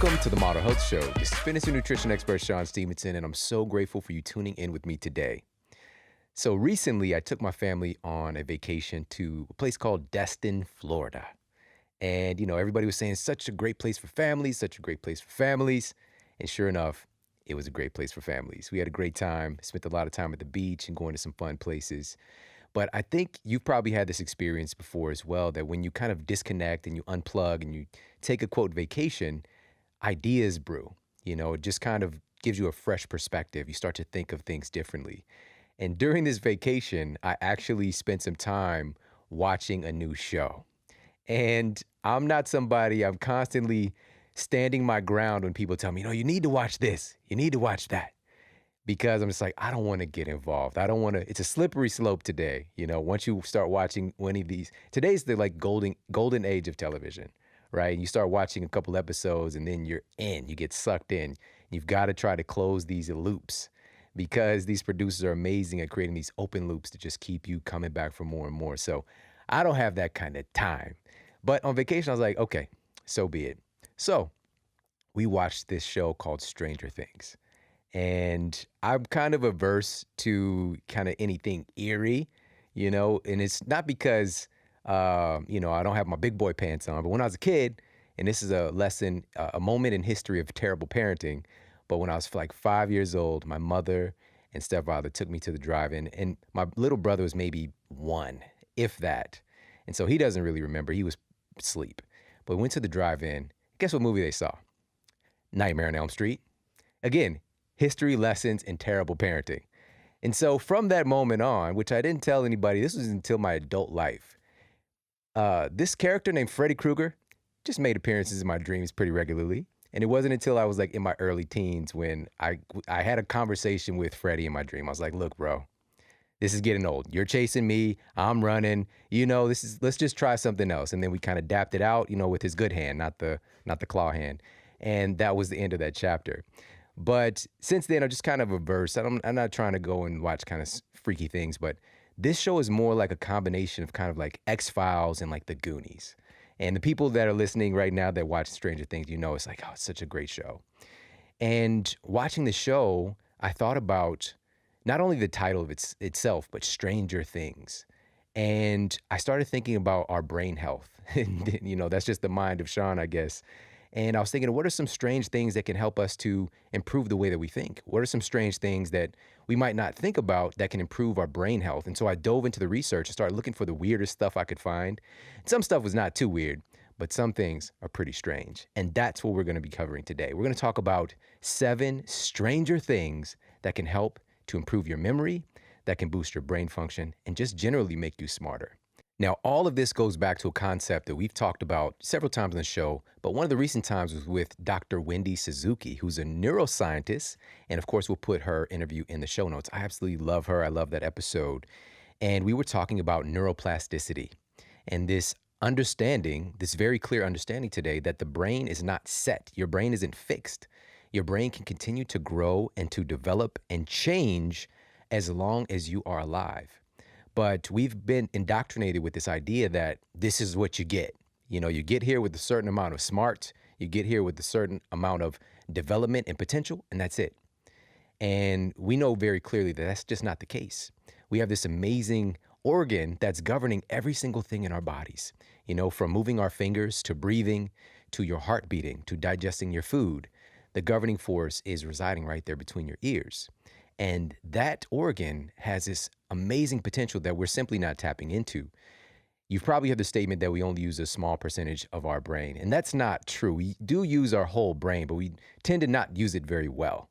Welcome to the Model Health Show. This is fitness and nutrition expert Shawn Stevenson, and I'm so grateful for you tuning in with me today. So recently, I took my family on a vacation to a place called Destin, Florida. And, everybody was saying such a great place for families, such a great place for families. And sure enough, it was a great place for families. We had a great time, spent a lot of time at the beach and going to some fun places. But I think you've probably had this experience before as well, that when you kind of disconnect and you unplug and you take a quote vacation, ideas brew. It just kind of gives you a fresh perspective. You start to think of things differently. And during this vacation, I actually spent some time watching a new show. And I'm not somebody, I'm constantly standing my ground when people tell me, you need to watch this, you need to watch that. Because I'm just like, I don't want to get involved. I don't want to, it's a slippery slope today. Once you start watching one of these, today's the like golden age of television, right? You start watching a couple episodes and then you're in, you get sucked in. You've got to try to close these loops because these producers are amazing at creating these open loops to just keep you coming back for more and more. So I don't have that kind of time. But on vacation, I was like, okay, so be it. So we watched this show called Stranger Things. And I'm kind of averse to kind of anything eerie, and it's not because, I don't have my big boy pants on, but when I was a kid, and this is a lesson, a moment in history of terrible parenting, but when I was like 5 years old, my mother and stepfather took me to the drive-in, and my little brother was maybe one, if that. And so he doesn't really remember. He was asleep. But we went to the drive-in. Guess what movie they saw? Nightmare on Elm Street. Again, history lessons in terrible parenting. And so from that moment on, which I didn't tell anybody, this was until my adult life, this character named Freddy Krueger just made appearances in my dreams pretty regularly. And it wasn't until I was like in my early teens when I had a conversation with Freddy in my dream. I was like, look, bro, this is getting old. You're chasing me. I'm running. Let's just try something else. And then we kind of dapped it out, with his good hand, not the claw hand. And that was the end of that chapter. But since then, I'm just kind of averse. I'm not trying to go and watch kind of freaky things, but this show is more like a combination of kind of like X-Files and like The Goonies. And the people that are listening right now that watch Stranger Things, it's like, oh, it's such a great show. And watching the show, I thought about not only the title of itself, but Stranger Things. And I started thinking about our brain health. And, that's just the mind of Shawn, I guess. And I was thinking, what are some strange things that can help us to improve the way that we think? What are some strange things that we might not think about that can improve our brain health? And so I dove into the research and started looking for the weirdest stuff I could find. Some stuff was not too weird, but some things are pretty strange. And that's what we're going to be covering today. We're going to talk about 7 stranger things that can help to improve your memory, that can boost your brain function, and just generally make you smarter. Now, all of this goes back to a concept that we've talked about several times on the show, but one of the recent times was with Dr. Wendy Suzuki, who's a neuroscientist, and of course, we'll put her interview in the show notes. I absolutely love her. I love that episode. And we were talking about neuroplasticity and this understanding, this very clear understanding today that the brain is not set. Your brain isn't fixed. Your brain can continue to grow and to develop and change as long as you are alive. But we've been indoctrinated with this idea that this is what you get. You get here with a certain amount of smarts, you get here with a certain amount of development and potential, and that's it. And we know very clearly that that's just not the case. We have this amazing organ that's governing every single thing in our bodies, from moving our fingers to breathing, to your heart beating, to digesting your food. The governing force is residing right there between your ears. And that organ has this amazing potential that we're simply not tapping into. You've probably heard the statement that we only use a small percentage of our brain, and that's not true. We do use our whole brain, but we tend to not use it very well.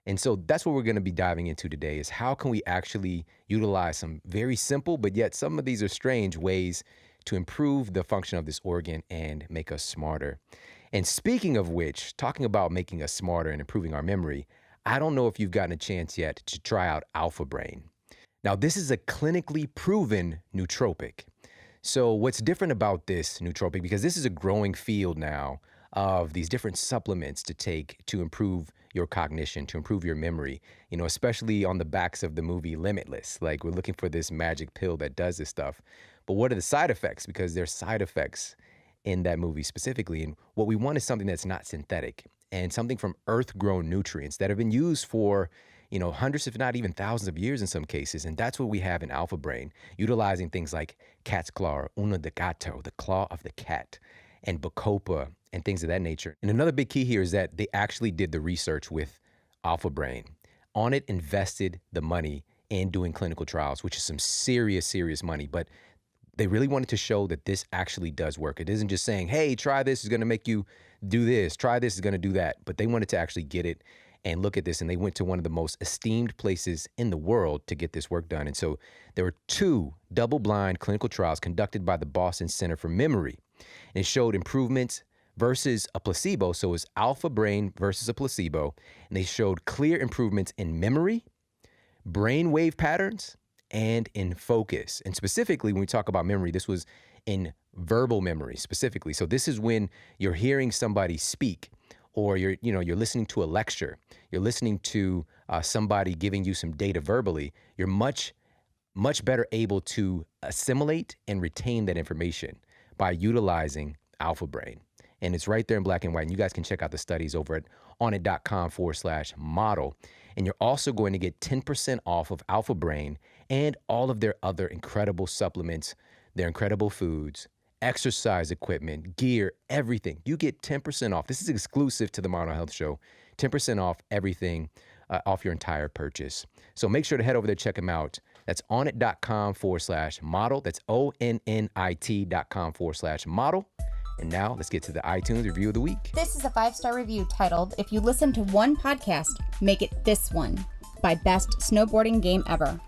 And so that's what we're going to be diving into today is how can we actually utilize some very simple, but yet some of these are strange ways to improve the function of this organ and make us smarter. And speaking of which, talking about making us smarter and improving our memory, I don't know if you've gotten a chance yet to try out Alpha Brain. Now, this is a clinically proven nootropic. So what's different about this nootropic, because this is a growing field now of these different supplements to take to improve your cognition, to improve your memory, especially on the backs of the movie Limitless. Like we're looking for this magic pill that does this stuff. But what are the side effects? Because there's side effects in that movie specifically. And what we want is something that's not synthetic and something from earth-grown nutrients that have been used for, hundreds, if not even thousands of years in some cases. And that's what we have in Alpha Brain, utilizing things like cat's claw, or uno de gato, the claw of the cat, and bacopa, and things of that nature. And another big key here is that they actually did the research with Alpha Brain. On it, invested the money in doing clinical trials, which is some serious, serious money. But they really wanted to show that this actually does work. It isn't just saying, hey, try this, is going to make you do this. Try this, is going to do that. But they wanted to actually get it and look at this. And they went to one of the most esteemed places in the world to get this work done. And so there were 2 double-blind clinical trials conducted by the Boston Center for Memory. And it showed improvements versus a placebo. So it was Alpha Brain versus a placebo. And they showed clear improvements in memory, brainwave patterns, and in focus. And specifically, when we talk about memory, this was in verbal memory specifically. So this is when you're hearing somebody speak, or you're listening to a lecture, you're listening to somebody giving you some data verbally. You're much, much better able to assimilate and retain that information by utilizing Alpha Brain. And it's right there in black and white. And you guys can check out the studies over at onit.com/model. And you're also going to get 10% off of Alpha Brain and all of their other incredible supplements, their incredible foods, exercise equipment, gear, everything. You get 10% off. This is exclusive to the Model Health Show. 10% off everything, off your entire purchase. So make sure to head over there, check them out. That's onit.com/model. That's onit.com/model. And now let's get to the iTunes review of the week. This is a 5-star review titled, "If you listen to one podcast, make it this one," by Best Snowboarding Game Ever.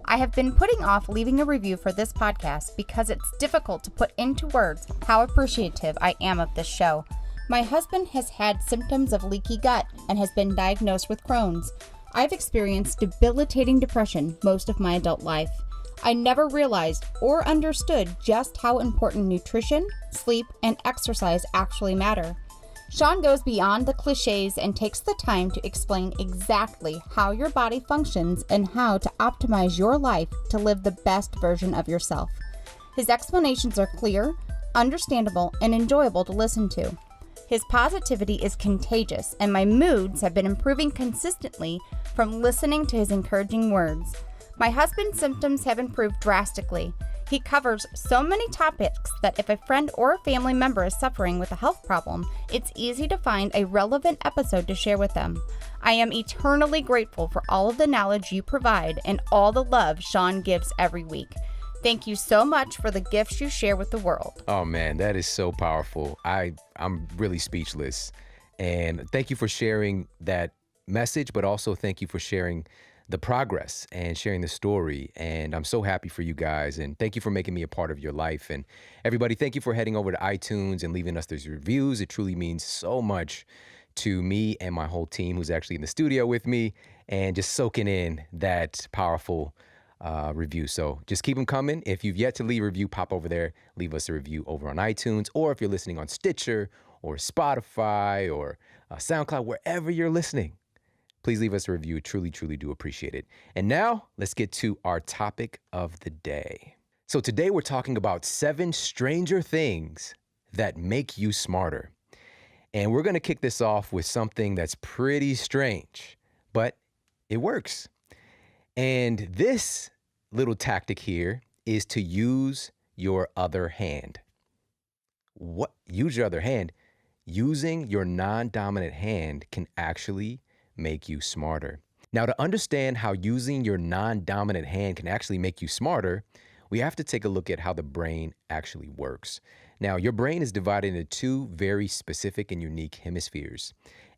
I have been putting off leaving a review for this podcast because it's difficult to put into words how appreciative I am of this show. My husband has had symptoms of leaky gut and has been diagnosed with Crohn's. I've experienced debilitating depression most of my adult life. I never realized or understood just how important nutrition, sleep, and exercise actually matter. Shawn goes beyond the cliches and takes the time to explain exactly how your body functions and how to optimize your life to live the best version of yourself. His explanations are clear, understandable, and enjoyable to listen to. His positivity is contagious, and my moods have been improving consistently from listening to his encouraging words. My husband's symptoms have improved drastically. He covers so many topics that if a friend or a family member is suffering with a health problem, it's easy to find a relevant episode to share with them. I am eternally grateful for all of the knowledge you provide and all the love Shawn gives every week. Thank you so much for the gifts you share with the world. Oh man, that is so powerful. I'm really speechless. And thank you for sharing that message, but also thank you for sharing the progress and sharing the story. And I'm so happy for you guys. And thank you for making me a part of your life. And everybody, thank you for heading over to iTunes and leaving us those reviews. It truly means so much to me and my whole team who's actually in the studio with me and just soaking in that powerful review. So just keep them coming. If you've yet to leave a review, pop over there, leave us a review over on iTunes, or if you're listening on Stitcher or Spotify or SoundCloud, wherever you're listening, please leave us a review. Truly, truly do appreciate it. And now let's get to our topic of the day. So today we're talking about 7 stranger things that make you smarter. And we're going to kick this off with something that's pretty strange, but it works. And this little tactic here is to use your other hand. What? Use your other hand? Using your non-dominant hand can actually make you smarter. Now, to understand how using your non-dominant hand can actually make you smarter, we have to take a look at how the brain actually works. Now, your brain is divided into 2 very specific and unique hemispheres.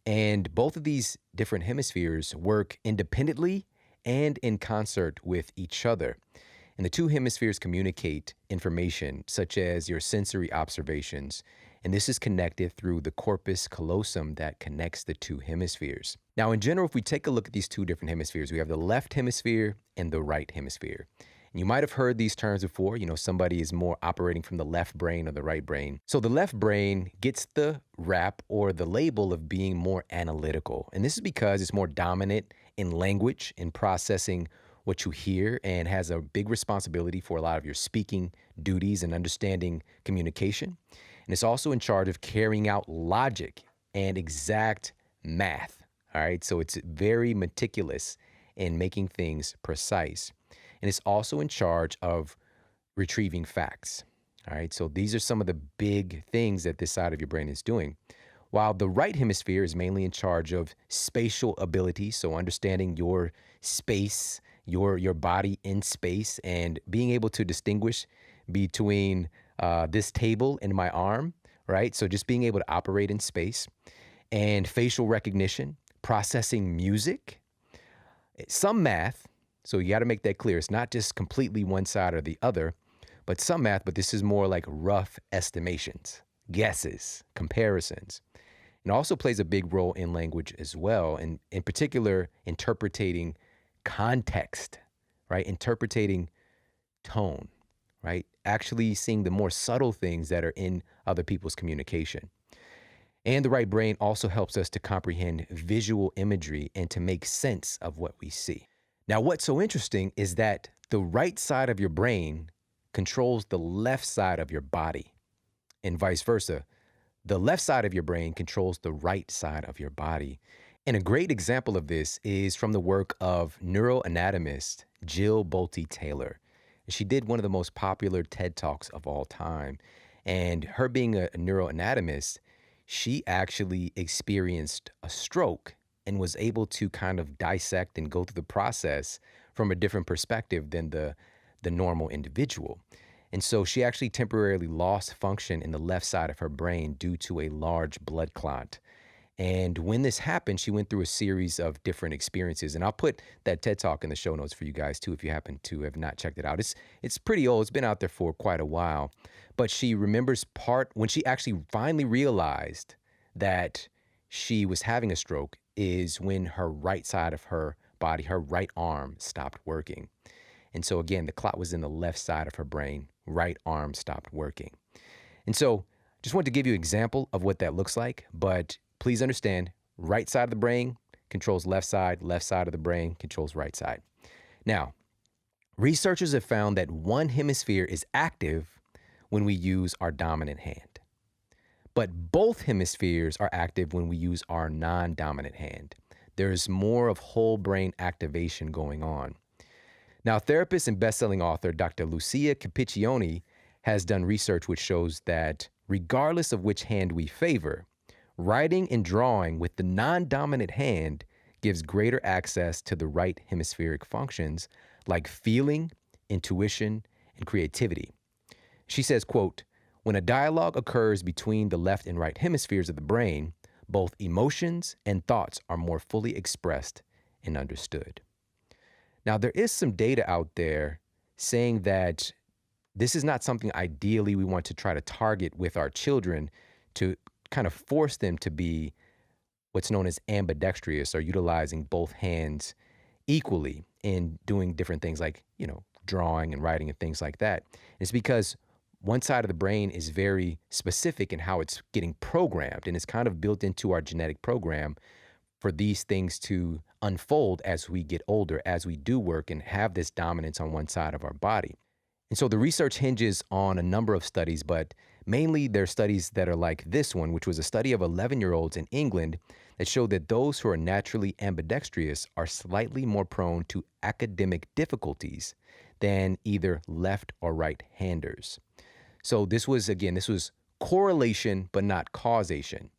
And both of these different hemispheres work independently and in concert with each other. And the 2 hemispheres communicate information such as your sensory observations. And this is connected through the corpus callosum that connects the 2 hemispheres. Now, in general, if we take a look at these 2 different hemispheres, we have the left hemisphere and the right hemisphere. And you might have heard these terms before. Somebody is more operating from the left brain or the right brain. So the left brain gets the rap or the label of being more analytical. And this is because it's more dominant in language, in processing what you hear, and has a big responsibility for a lot of your speaking duties and understanding communication. And it's also in charge of carrying out logic and exact math. All right. So it's very meticulous in making things precise. And it's also in charge of retrieving facts. All right. So these are some of the big things that this side of your brain is doing. While the right hemisphere is mainly in charge of spatial ability, so understanding your space, your body in space, and being able to distinguish between this table and my arm, right? So just being able to operate in space, and facial recognition, processing music, some math. So you got to make that clear. It's not just completely one side or the other, but some math, but this is more like rough estimations, guesses, comparisons. It also plays a big role in language as well, and in particular, interpreting context, right? Interpreting tone, right? Actually seeing the more subtle things that are in other people's communication. And the right brain also helps us to comprehend visual imagery and to make sense of what we see. Now, what's so interesting is that the right side of your brain controls the left side of your body, and vice versa. The left side of your brain controls the right side of your body. And a great example of this is from the work of neuroanatomist Jill Bolte Taylor. She did one of the most popular TED Talks of all time. And her being a neuroanatomist, she actually experienced a stroke and was able to kind of dissect and go through the process from a different perspective than the normal individual. And so she actually temporarily lost function in the left side of her brain due to a large blood clot. And when this happened, she went through a series of different experiences. And I'll put that TED Talk in the show notes for you guys too, if you happen to have not checked it out. It's pretty old. It's been out there for quite a while. But she remembers when she actually finally realized that she was having a stroke is when her right side of her body, her right arm, stopped working. And so again, the clot was in the left side of her brain, right arm stopped working. And so just wanted to give you an example of what that looks like, but please understand, right side of the brain controls left side of the brain controls right side. Now, researchers have found that one hemisphere is active when we use our dominant hand, but both hemispheres are active when we use our non-dominant hand. There's more of whole brain activation going on. Now, therapist and best-selling author Dr. Lucia Capicchioni has done research which shows that regardless of which hand we favor, writing and drawing with the non-dominant hand gives greater access to the right hemispheric functions like feeling, intuition, and creativity. She says, quote, "When a dialogue occurs between the left and right hemispheres of the brain, both emotions and thoughts are more fully expressed and understood." Now, there is some data out there saying that this is not something ideally we want to try to target with our children to kind of force them to be what's known as ambidextrous, or utilizing both hands equally in doing different things like, drawing and writing and things like that. It's because one side of the brain is very specific in how it's getting programmed, and it's kind of built into our genetic program for these things to unfold as we get older, as we do work and have this dominance on one side of our body. And so the research hinges on a number of studies, but mainly there are studies that are like this one, which was a study of 11-year-olds in England that showed that those who are naturally ambidextrous are slightly more prone to academic difficulties than either left or right-handers. So this was correlation, but not causation.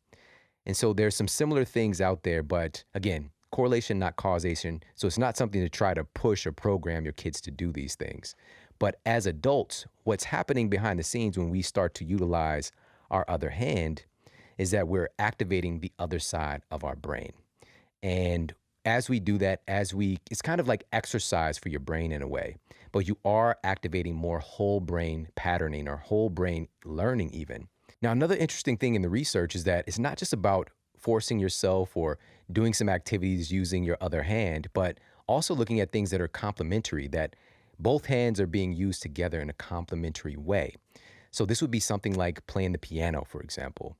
And so there's some similar things out there, but again, correlation, not causation. So it's not something to try to push or program your kids to do these things. But as adults, what's happening behind the scenes when we start to utilize our other hand is that we're activating the other side of our brain. And as we do that, it's kind of like exercise for your brain in a way, but you are activating more whole brain patterning or whole brain learning even. Now, another interesting thing in the research is that it's not just about forcing yourself or doing some activities using your other hand, but also looking at things that are complementary, that both hands are being used together in a complementary way. So this would be something like playing the piano, for example.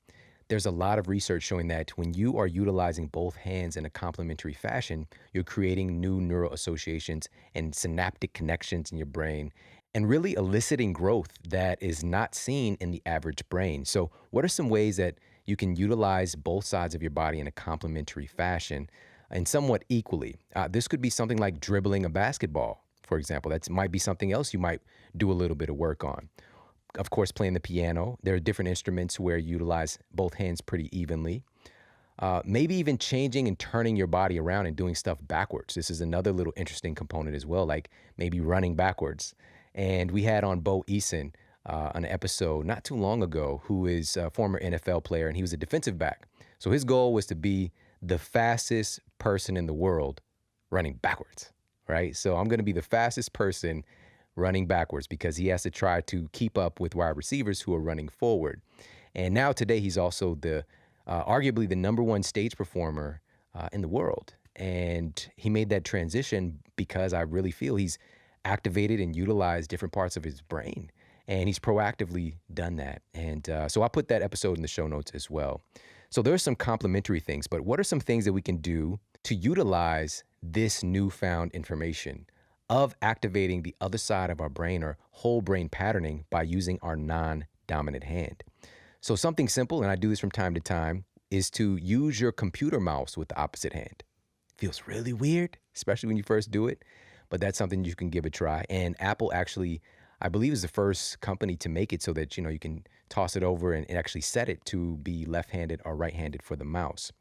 There's a lot of research showing that when you are utilizing both hands in a complementary fashion, you're creating new neural associations and synaptic connections in your brain. and really eliciting growth that is not seen in the average brain. So, what are some ways that you can utilize both sides of your body in a complementary fashion and somewhat equally? This could be something like dribbling a basketball, for example. That might be something else you might do a little bit of work on. Of course, playing the piano. There are different instruments where you utilize both hands pretty evenly. Maybe even changing and turning your body around and doing stuff backwards. This is another little interesting component as well, like maybe running backwards. And we had on Bo Eason an episode not too long ago, who is a former NFL player, and he was a defensive back. So his goal was to be the fastest person in the world running backwards, right? So I'm going to be the fastest person running backwards because he has to try to keep up with wide receivers who are running forward. And now today he's also the arguably the number one stage performer in the world. And he made that transition because I really feel he's activated and utilized different parts of his brain. And he's proactively done that. And so I'll put that episode in the show notes as well. So there's some complementary things, but what are some things that we can do to utilize this newfound information of activating the other side of our brain or whole brain patterning by using our non-dominant hand? So something simple, and I do this from time to time, is to use your computer mouse with the opposite hand. Feels really weird, especially when you first do it, but that's something you can give a try. And Apple actually, I believe, is the first company to make it so that, you can toss it over and actually set it to be left-handed or right-handed for the mouse.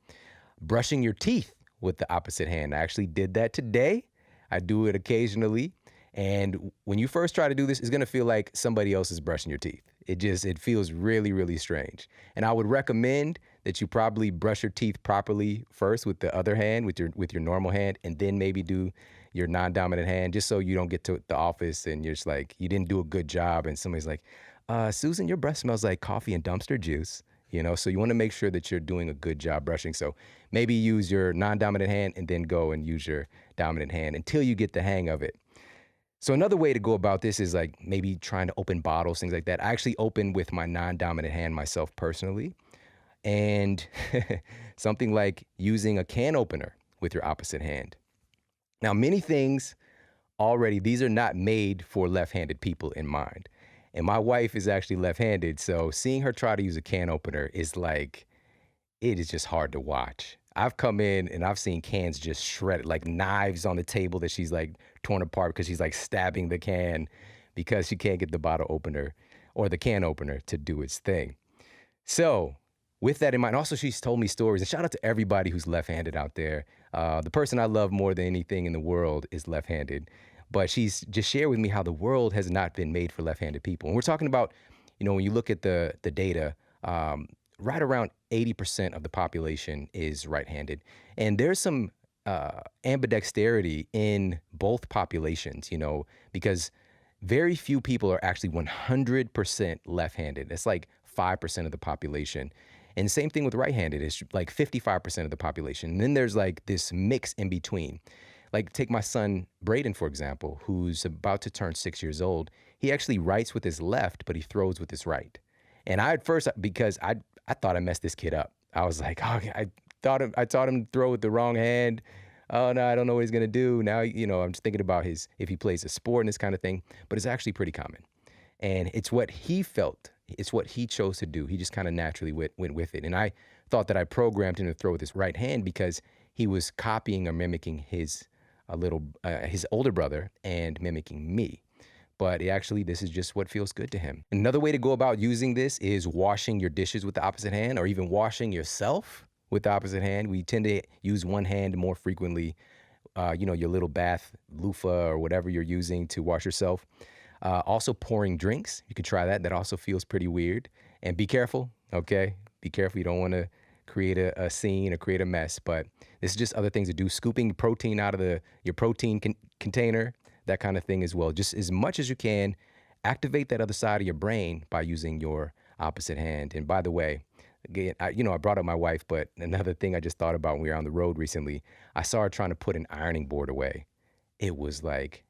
Brushing your teeth with the opposite hand. I actually did that today. I do it occasionally. And when you first try to do this, it's going to feel like somebody else is brushing your teeth. It feels really, really strange. And I would recommend that you probably brush your teeth properly first with the other hand, with your normal hand, and then maybe do your non-dominant hand, just so you don't get to the office and you're just like, you didn't do a good job. And somebody's like, Susan, your breath smells like coffee and dumpster juice. So you want to make sure that you're doing a good job brushing. So maybe use your non-dominant hand and then go and use your dominant hand until you get the hang of it. So another way to go about this is like maybe trying to open bottles, things like that. I actually open with my non-dominant hand myself personally. And something like using a can opener with your opposite hand. Now, many things already, these are not made for left-handed people in mind. And my wife is actually left-handed, so seeing her try to use a can opener is like, it is just hard to watch. I've come in and I've seen cans just shredded, like knives on the table that she's like torn apart because she's like stabbing the can because she can't get the bottle opener or the can opener to do its thing. So with that in mind, also she's told me stories, and shout out to everybody who's left-handed out there. The person I love more than anything in the world is left-handed, but she's just shared with me how the world has not been made for left-handed people. And we're talking about, when you look at the data, right around 80% of the population is right-handed. And there's some ambidexterity in both populations, because very few people are actually 100% left-handed. It's like 5% of the population. And same thing with right-handed. It's like 55% of the population. And then there's like this mix in between. Like take my son, Braden, for example, who's about to turn 6 years old. He actually writes with his left, but he throws with his right. And I at first, because I thought I messed this kid up. I was like, oh, I taught him to throw with the wrong hand. Oh no, I don't know what he's gonna do. Now, I'm just thinking about if he plays a sport and this kind of thing, but it's actually pretty common. And it's what he felt. It's what he chose to do. He just kind of naturally went with it. And I thought that I programmed him to throw with his right hand because he was copying or mimicking his older brother and mimicking me. But this is just what feels good to him. Another way to go about using this is washing your dishes with the opposite hand, or even washing yourself with the opposite hand. We tend to use one hand more frequently, your little bath loofah or whatever you're using to wash yourself. Also pouring drinks. You could try that. That also feels pretty weird. And be careful, okay? Be careful. You don't want to create a scene or create a mess. But this is just other things to do. Scooping protein out of your protein container, that kind of thing as well. Just as much as you can, activate that other side of your brain by using your opposite hand. And by the way, again, I brought up my wife, but another thing I just thought about when we were on the road recently, I saw her trying to put an ironing board away. It was like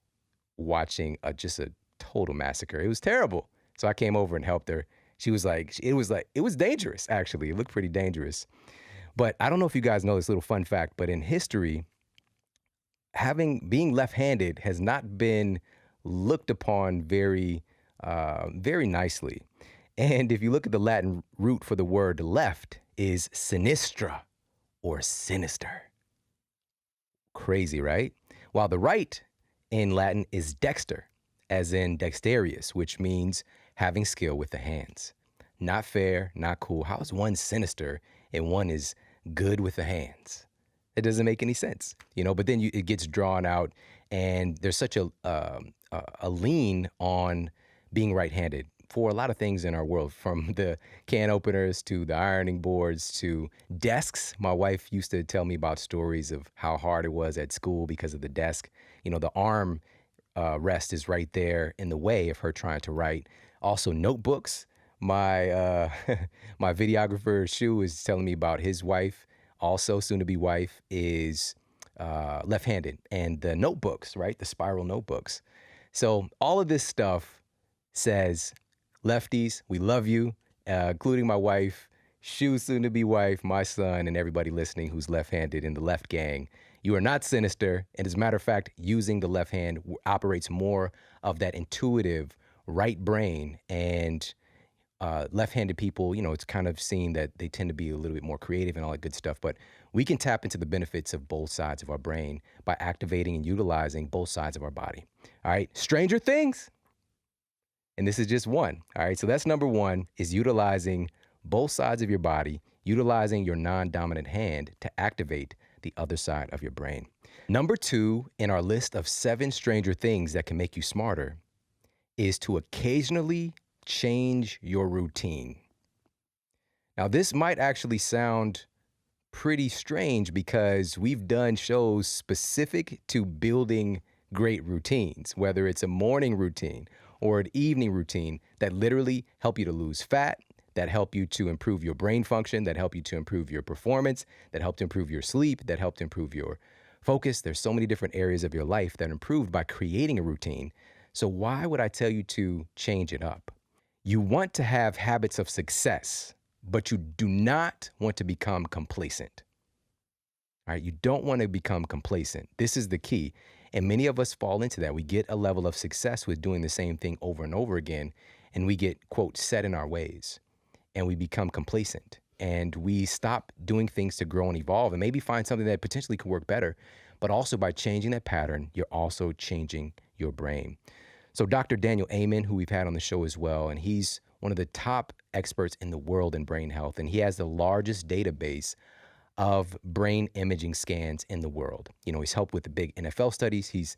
watching just a total massacre. It was terrible. So I came over and helped her. She was like, it was dangerous, actually. It looked pretty dangerous. But I don't know if you guys know this little fun fact, but in history, being left-handed has not been looked upon very nicely. And if you look at the Latin root for the word left is sinistra or sinister. Crazy, right? While the right in Latin is dexter, as in dexterous, which means having skill with the hands. Not fair, not cool. How is one sinister and one is good with the hands? It doesn't make any sense, but then it gets drawn out, and there's such a lean on being right-handed for a lot of things in our world, from the can openers to the ironing boards to desks. My wife used to tell me about stories of how hard it was at school because of the desk. The arm rest is right there in the way of her trying to write. Also, notebooks. My my videographer, Shu, is telling me about his wife, also soon-to-be wife, is left-handed. And the notebooks, right? The spiral notebooks. So all of this stuff says, lefties, we love you, including my wife, Shu's soon-to-be wife, my son, and everybody listening who's left-handed in the left gang. You are not sinister. And as a matter of fact, using the left hand operates more of that intuitive right brain. And left-handed people, it's kind of seen that they tend to be a little bit more creative and all that good stuff. But we can tap into the benefits of both sides of our brain by activating and utilizing both sides of our body. All right. Stranger things. And this is just one. All right. So that's number one, is utilizing both sides of your body, utilizing your non-dominant hand to activate the other side of your brain. Number two in our list of 7 stranger things that can make you smarter is to occasionally change your routine. Now, this might actually sound pretty strange because we've done shows specific to building great routines, whether it's a morning routine or an evening routine that literally help you to lose fat, that help you to improve your brain function, that help you to improve your performance, that help to improve your sleep, that help to improve your focus. There's so many different areas of your life that are improved by creating a routine. So why would I tell you to change it up? You want to have habits of success, but you do not want to become complacent. All right, you don't want to become complacent. This is the key. And many of us fall into that. We get a level of success with doing the same thing over and over again, and we get, quote, set in our ways, and we become complacent, and we stop doing things to grow and evolve and maybe find something that potentially could work better. But also by changing that pattern, you're also changing your brain. So Dr. Daniel Amen, who we've had on the show as well, and he's one of the top experts in the world in brain health, and he has the largest database of brain imaging scans in the world. He's helped with the big NFL studies. He's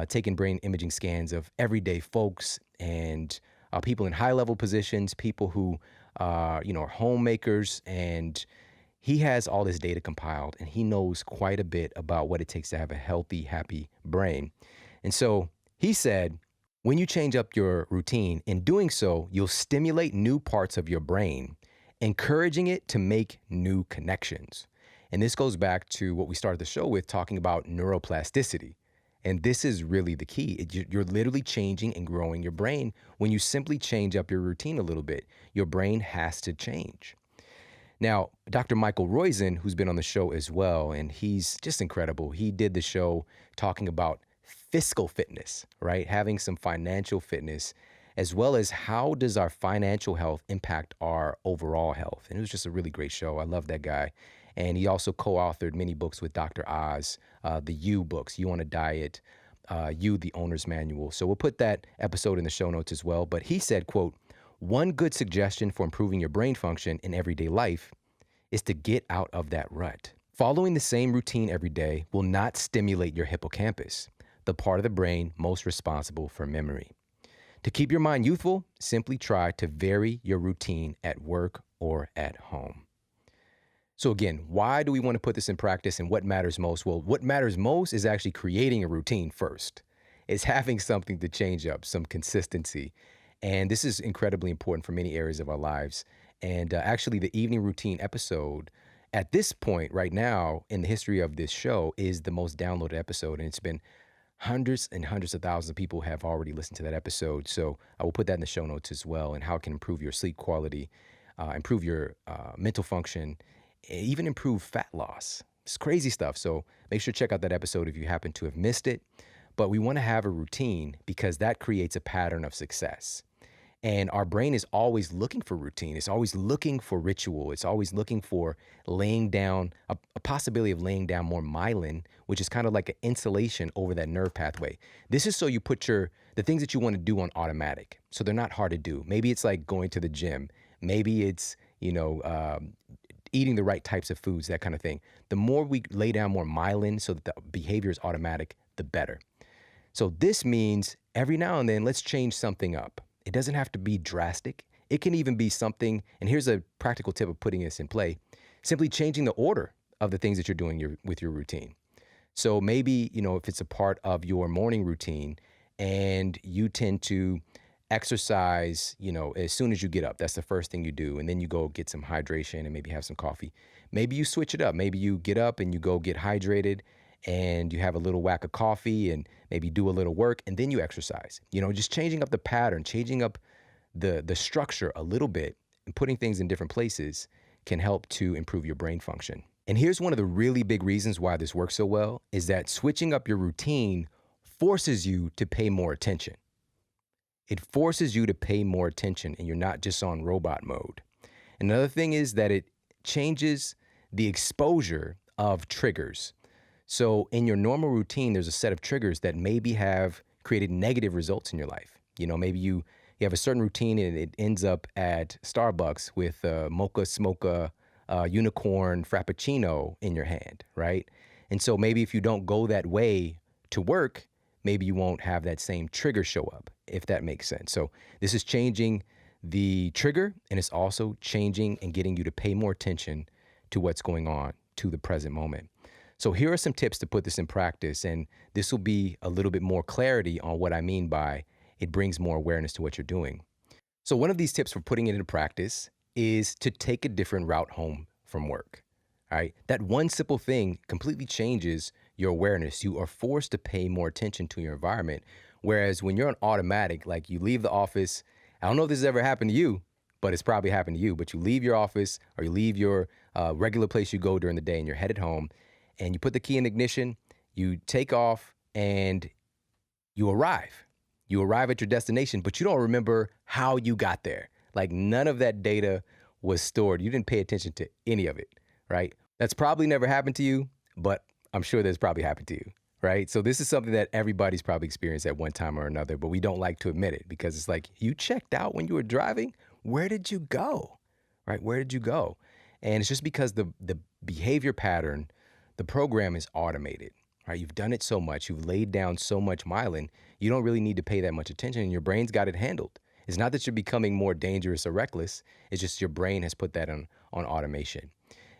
taken brain imaging scans of everyday folks and people in high-level positions, people who are homemakers, and he has all this data compiled, and he knows quite a bit about what it takes to have a healthy, happy brain. And so he said, when you change up your routine, in doing so, you'll stimulate new parts of your brain, encouraging it to make new connections. And this goes back to what we started the show with, talking about neuroplasticity. And this is really the key. You're literally changing and growing your brain. When you simply change up your routine a little bit, your brain has to change. Now, Dr. Michael Roizen, who's been on the show as well, and he's just incredible. He did the show talking about fiscal fitness, right? Having some financial fitness, as well as how does our financial health impact our overall health. And it was just a really great show. I love that guy. And he also co-authored many books with Dr. Oz, the You books, You on a Diet, You, the Owner's Manual. So we'll put that episode in the show notes as well. But he said, quote, one good suggestion for improving your brain function in everyday life is to get out of that rut. Following the same routine every day will not stimulate your hippocampus, the part of the brain most responsible for memory. To keep your mind youthful, simply try to vary your routine at work or at home. So again, why do we want to put this in practice, and what matters most? Well, what matters most is actually creating a routine first. It's having something to change up, some consistency. And this is incredibly important for many areas of our lives. And actually, the evening routine episode at this point right now in the history of this show is the most downloaded episode. And it's been hundreds and hundreds of thousands of people have already listened to that episode. So I will put that in the show notes as well, and how it can improve your sleep quality, improve your mental function, even improve fat loss. It's crazy stuff. So make sure to check out that episode if you happen to have missed it. but we want to have a routine because that creates a pattern of success. And our brain is always looking for routine. It's always looking for ritual. It's always looking for laying down a possibility of laying down more myelin, which is kind of like an insulation over that nerve pathway. This is so you put the things that you want to do on automatic, so they're not hard to do. Maybe it's like going to the gym. Maybe it's eating the right types of foods, that kind of thing. The more we lay down more myelin so that the behavior is automatic, the better. So this means every now and then, let's change something up. It doesn't have to be drastic. It can even be something, and here's a practical tip of putting this in play, simply changing the order of the things that you're doing with your routine. So maybe, if it's a part of your morning routine and you tend to exercise, as soon as you get up, that's the first thing you do. And then you go get some hydration and maybe have some coffee. Maybe you switch it up. Maybe you get up and you go get hydrated and you have a little whack of coffee and maybe do a little work and then you exercise. Just changing up the pattern, changing up the structure a little bit and putting things in different places can help to improve your brain function. And here's one of the really big reasons why this works so well is that switching up your routine forces you to pay more attention. It forces you to pay more attention and you're not just on robot mode. Another thing is that it changes the exposure of triggers. So in your normal routine, there's a set of triggers that maybe have created negative results in your life. Maybe you have a certain routine and it ends up at Starbucks with a mocha smocha unicorn frappuccino in your hand, right? And so maybe if you don't go that way to work, maybe you won't have that same trigger show up, if that makes sense. So this is changing the trigger and it's also changing and getting you to pay more attention to what's going on, to the present moment. So here are some tips to put this in practice, and this will be a little bit more clarity on what I mean by it brings more awareness to what you're doing. So one of these tips for putting it into practice is to take a different route home from work. All right. That one simple thing completely changes your awareness. You are forced to pay more attention to your environment. Whereas when you're on automatic, like you leave the office, I don't know if this has ever happened to you, but it's probably happened to you, but you leave your office or you leave your regular place you go during the day and you're headed home and you put the key in ignition, you take off and you arrive. You arrive at your destination, but you don't remember how you got there. Like none of that data was stored. You didn't pay attention to any of it, right? That's probably never happened to you, but I'm sure that's probably happened to you, right? So this is something that everybody's probably experienced at one time or another, but we don't like to admit it because it's like, you checked out when you were driving? Where did you go, right? Where did you go? And it's just because the behavior pattern, the program is automated, right? You've done it so much, you've laid down so much myelin, you don't really need to pay that much attention and your brain's got it handled. It's not that you're becoming more dangerous or reckless, it's just your brain has put that on automation.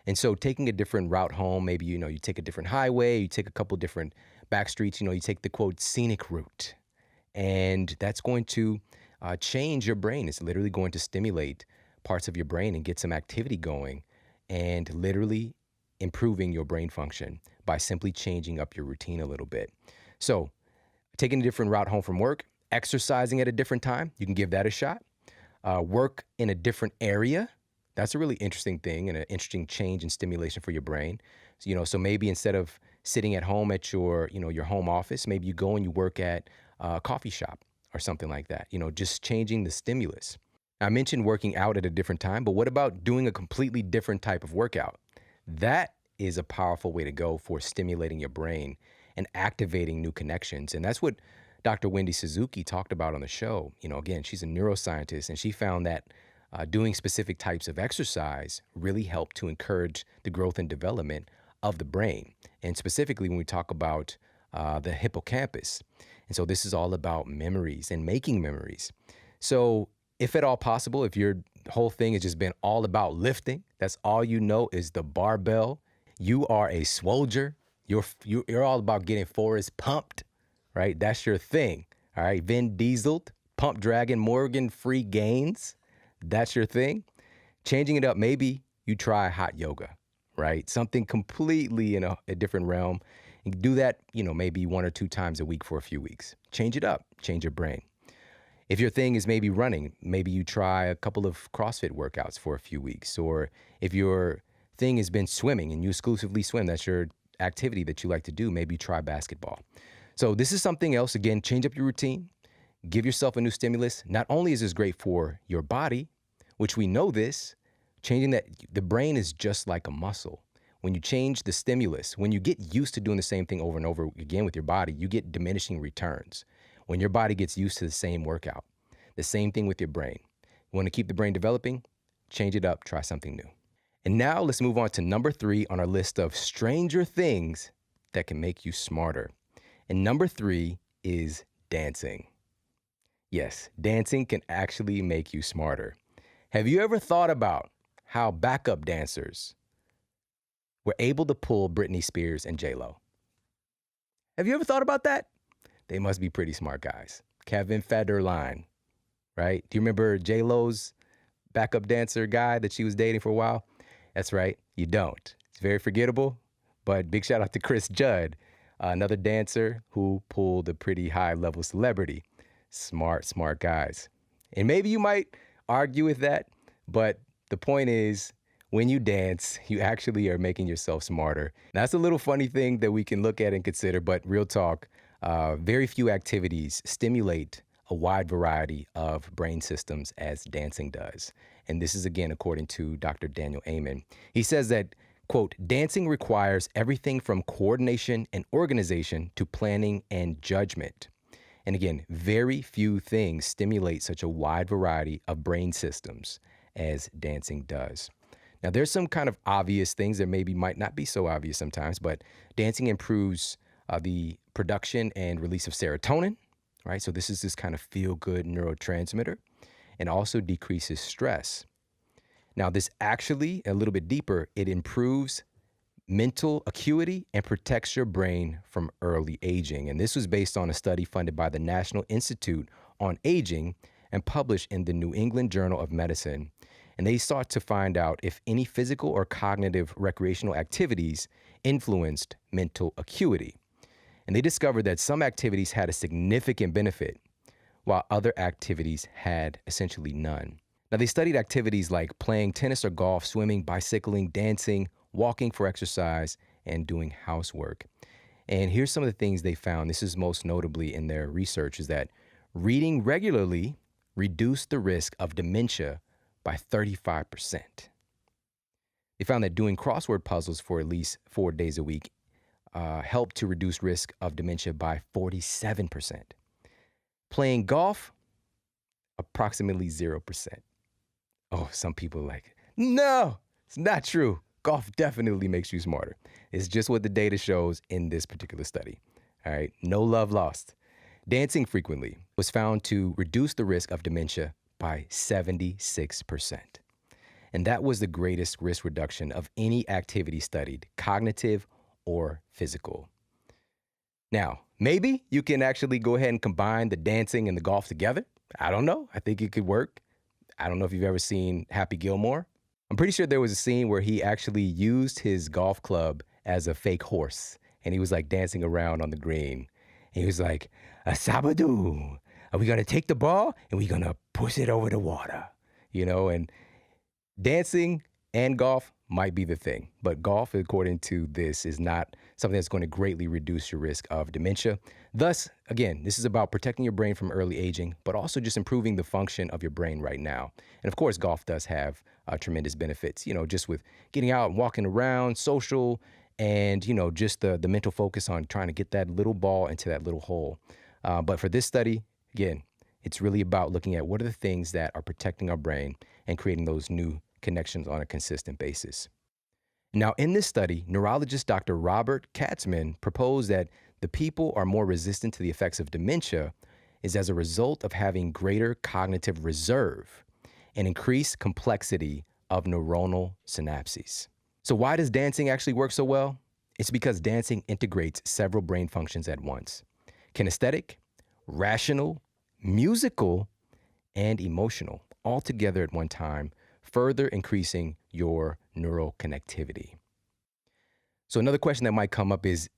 And so taking a different route home, maybe, you take a different highway, you take a couple different back streets, you take the quote scenic route. And that's going to change your brain. It's literally going to stimulate parts of your brain and get some activity going and literally improving your brain function by simply changing up your routine a little bit. So taking a different route home from work, exercising at a different time, you can give that a shot. Work in a different area. That's a really interesting thing and an interesting change and stimulation for your brain. So, so maybe instead of sitting at home at your home office, maybe you go and you work at a coffee shop or something like that, just changing the stimulus. I mentioned working out at a different time, but what about doing a completely different type of workout? That is a powerful way to go for stimulating your brain and activating new connections. And that's what Dr. Wendy Suzuki talked about on the show. Again, she's a neuroscientist and she found that doing specific types of exercise really helped to encourage the growth and development of the brain. And specifically when we talk about the hippocampus. And so this is all about memories and making memories. So if at all possible, if your whole thing has just been all about lifting, that's all you know is the barbell, you are a swoldier, you're all about getting Forrest pumped, right? That's your thing, all right? Vin Diesel, Pump Dragon, Morgan Free Gains, that's your thing. Changing it up, maybe you try hot yoga, right? Something completely in a different realm. And do that, maybe 1 or 2 times a week for a few weeks. Change it up, change your brain. If your thing is maybe running, maybe you try a couple of CrossFit workouts for a few weeks. Or if your thing has been swimming and you exclusively swim, that's your activity that you like to do, maybe you try basketball. So this is something else. Again, change up your routine, give yourself a new stimulus. Not only is this great for your body, which we know this, changing that, the brain is just like a muscle. When you change the stimulus, when you get used to doing the same thing over and over again with your body, you get diminishing returns. When your body gets used to the same workout, the same thing with your brain. You want to keep the brain developing? Change it up, try something new. And now let's move on to number 3 on our list of stranger things that can make you smarter. And number 3 is dancing. Yes, dancing can actually make you smarter. Have you ever thought about how backup dancers were able to pull Britney Spears and J-Lo? Have you ever thought about that? They must be pretty smart guys. Kevin Federline, right? Do you remember J-Lo's backup dancer guy that she was dating for a while? That's right, you don't. It's very forgettable, but big shout out to Chris Judd, another dancer who pulled a pretty high level celebrity. Smart guys. And maybe you might argue with that, but the point is, when you dance, you actually are making yourself smarter. That's a little funny thing that we can look at and consider, but real talk, very few activities stimulate a wide variety of brain systems as dancing does. And this is, again, according to Dr. Daniel Amen. He says that, quote, dancing requires everything from coordination and organization to planning and judgment. And again, very few things stimulate such a wide variety of brain systems as dancing does. Now, there's some kind of obvious things that maybe might not be so obvious sometimes, but dancing improves the production and release of serotonin, right? So this is this kind of feel-good neurotransmitter, and also decreases stress. Now, this actually, a little bit deeper, it improves mental acuity and protects your brain from early aging. And this was based on a study funded by the National Institute on Aging and published in the New England Journal of Medicine. And they sought to find out if any physical or cognitive recreational activities influenced mental acuity. And they discovered that some activities had a significant benefit, while other activities had essentially none. Now, they studied activities like playing tennis or golf, swimming, bicycling, dancing, walking for exercise, and doing housework. And here's some of the things they found. This is most notably in their research, is that reading regularly reduced the risk of dementia by 35%. They found that doing crossword puzzles for at least 4 days a week helped to reduce risk of dementia by 47%. Playing golf, approximately 0%. Oh, some people are like, no, it's not true. Golf definitely makes you smarter. It's just what the data shows in this particular study. All right, no love lost. Dancing frequently was found to reduce the risk of dementia by 76%. And that was the greatest risk reduction of any activity studied, cognitive or physical. Now, maybe you can actually go ahead and combine the dancing and the golf together. I don't know. I think it could work. I don't know if you've ever seen Happy Gilmore. I'm pretty sure there was a scene where he actually used his golf club as a fake horse, and he was like dancing around on the green. And he was like, a sabadoo. Are we going to take the ball and we're going to push it over the water? You know, and dancing and golf might be the thing, but golf, according to this, is not something that's going to greatly reduce your risk of dementia. Thus, again, this is about protecting your brain from early aging, but also just improving the function of your brain right now. And of course, golf does have tremendous benefits, you know, just with getting out and walking around, social, and, you know, just the mental focus on trying to get that little ball into that little hole. But for this study, again, it's really about looking at what are the things that are protecting our brain and creating those new connections on a consistent basis. Now, in this study, neurologist Dr. Robert Katzman proposed that the people are more resistant to the effects of dementia is as a result of having greater cognitive reserve and increased complexity of neuronal synapses. So why does dancing actually work so well? It's because dancing integrates several brain functions at once: kinesthetic, rational, musical, and emotional, all together at one time, further increasing your neural connectivity. So another question that might come up is,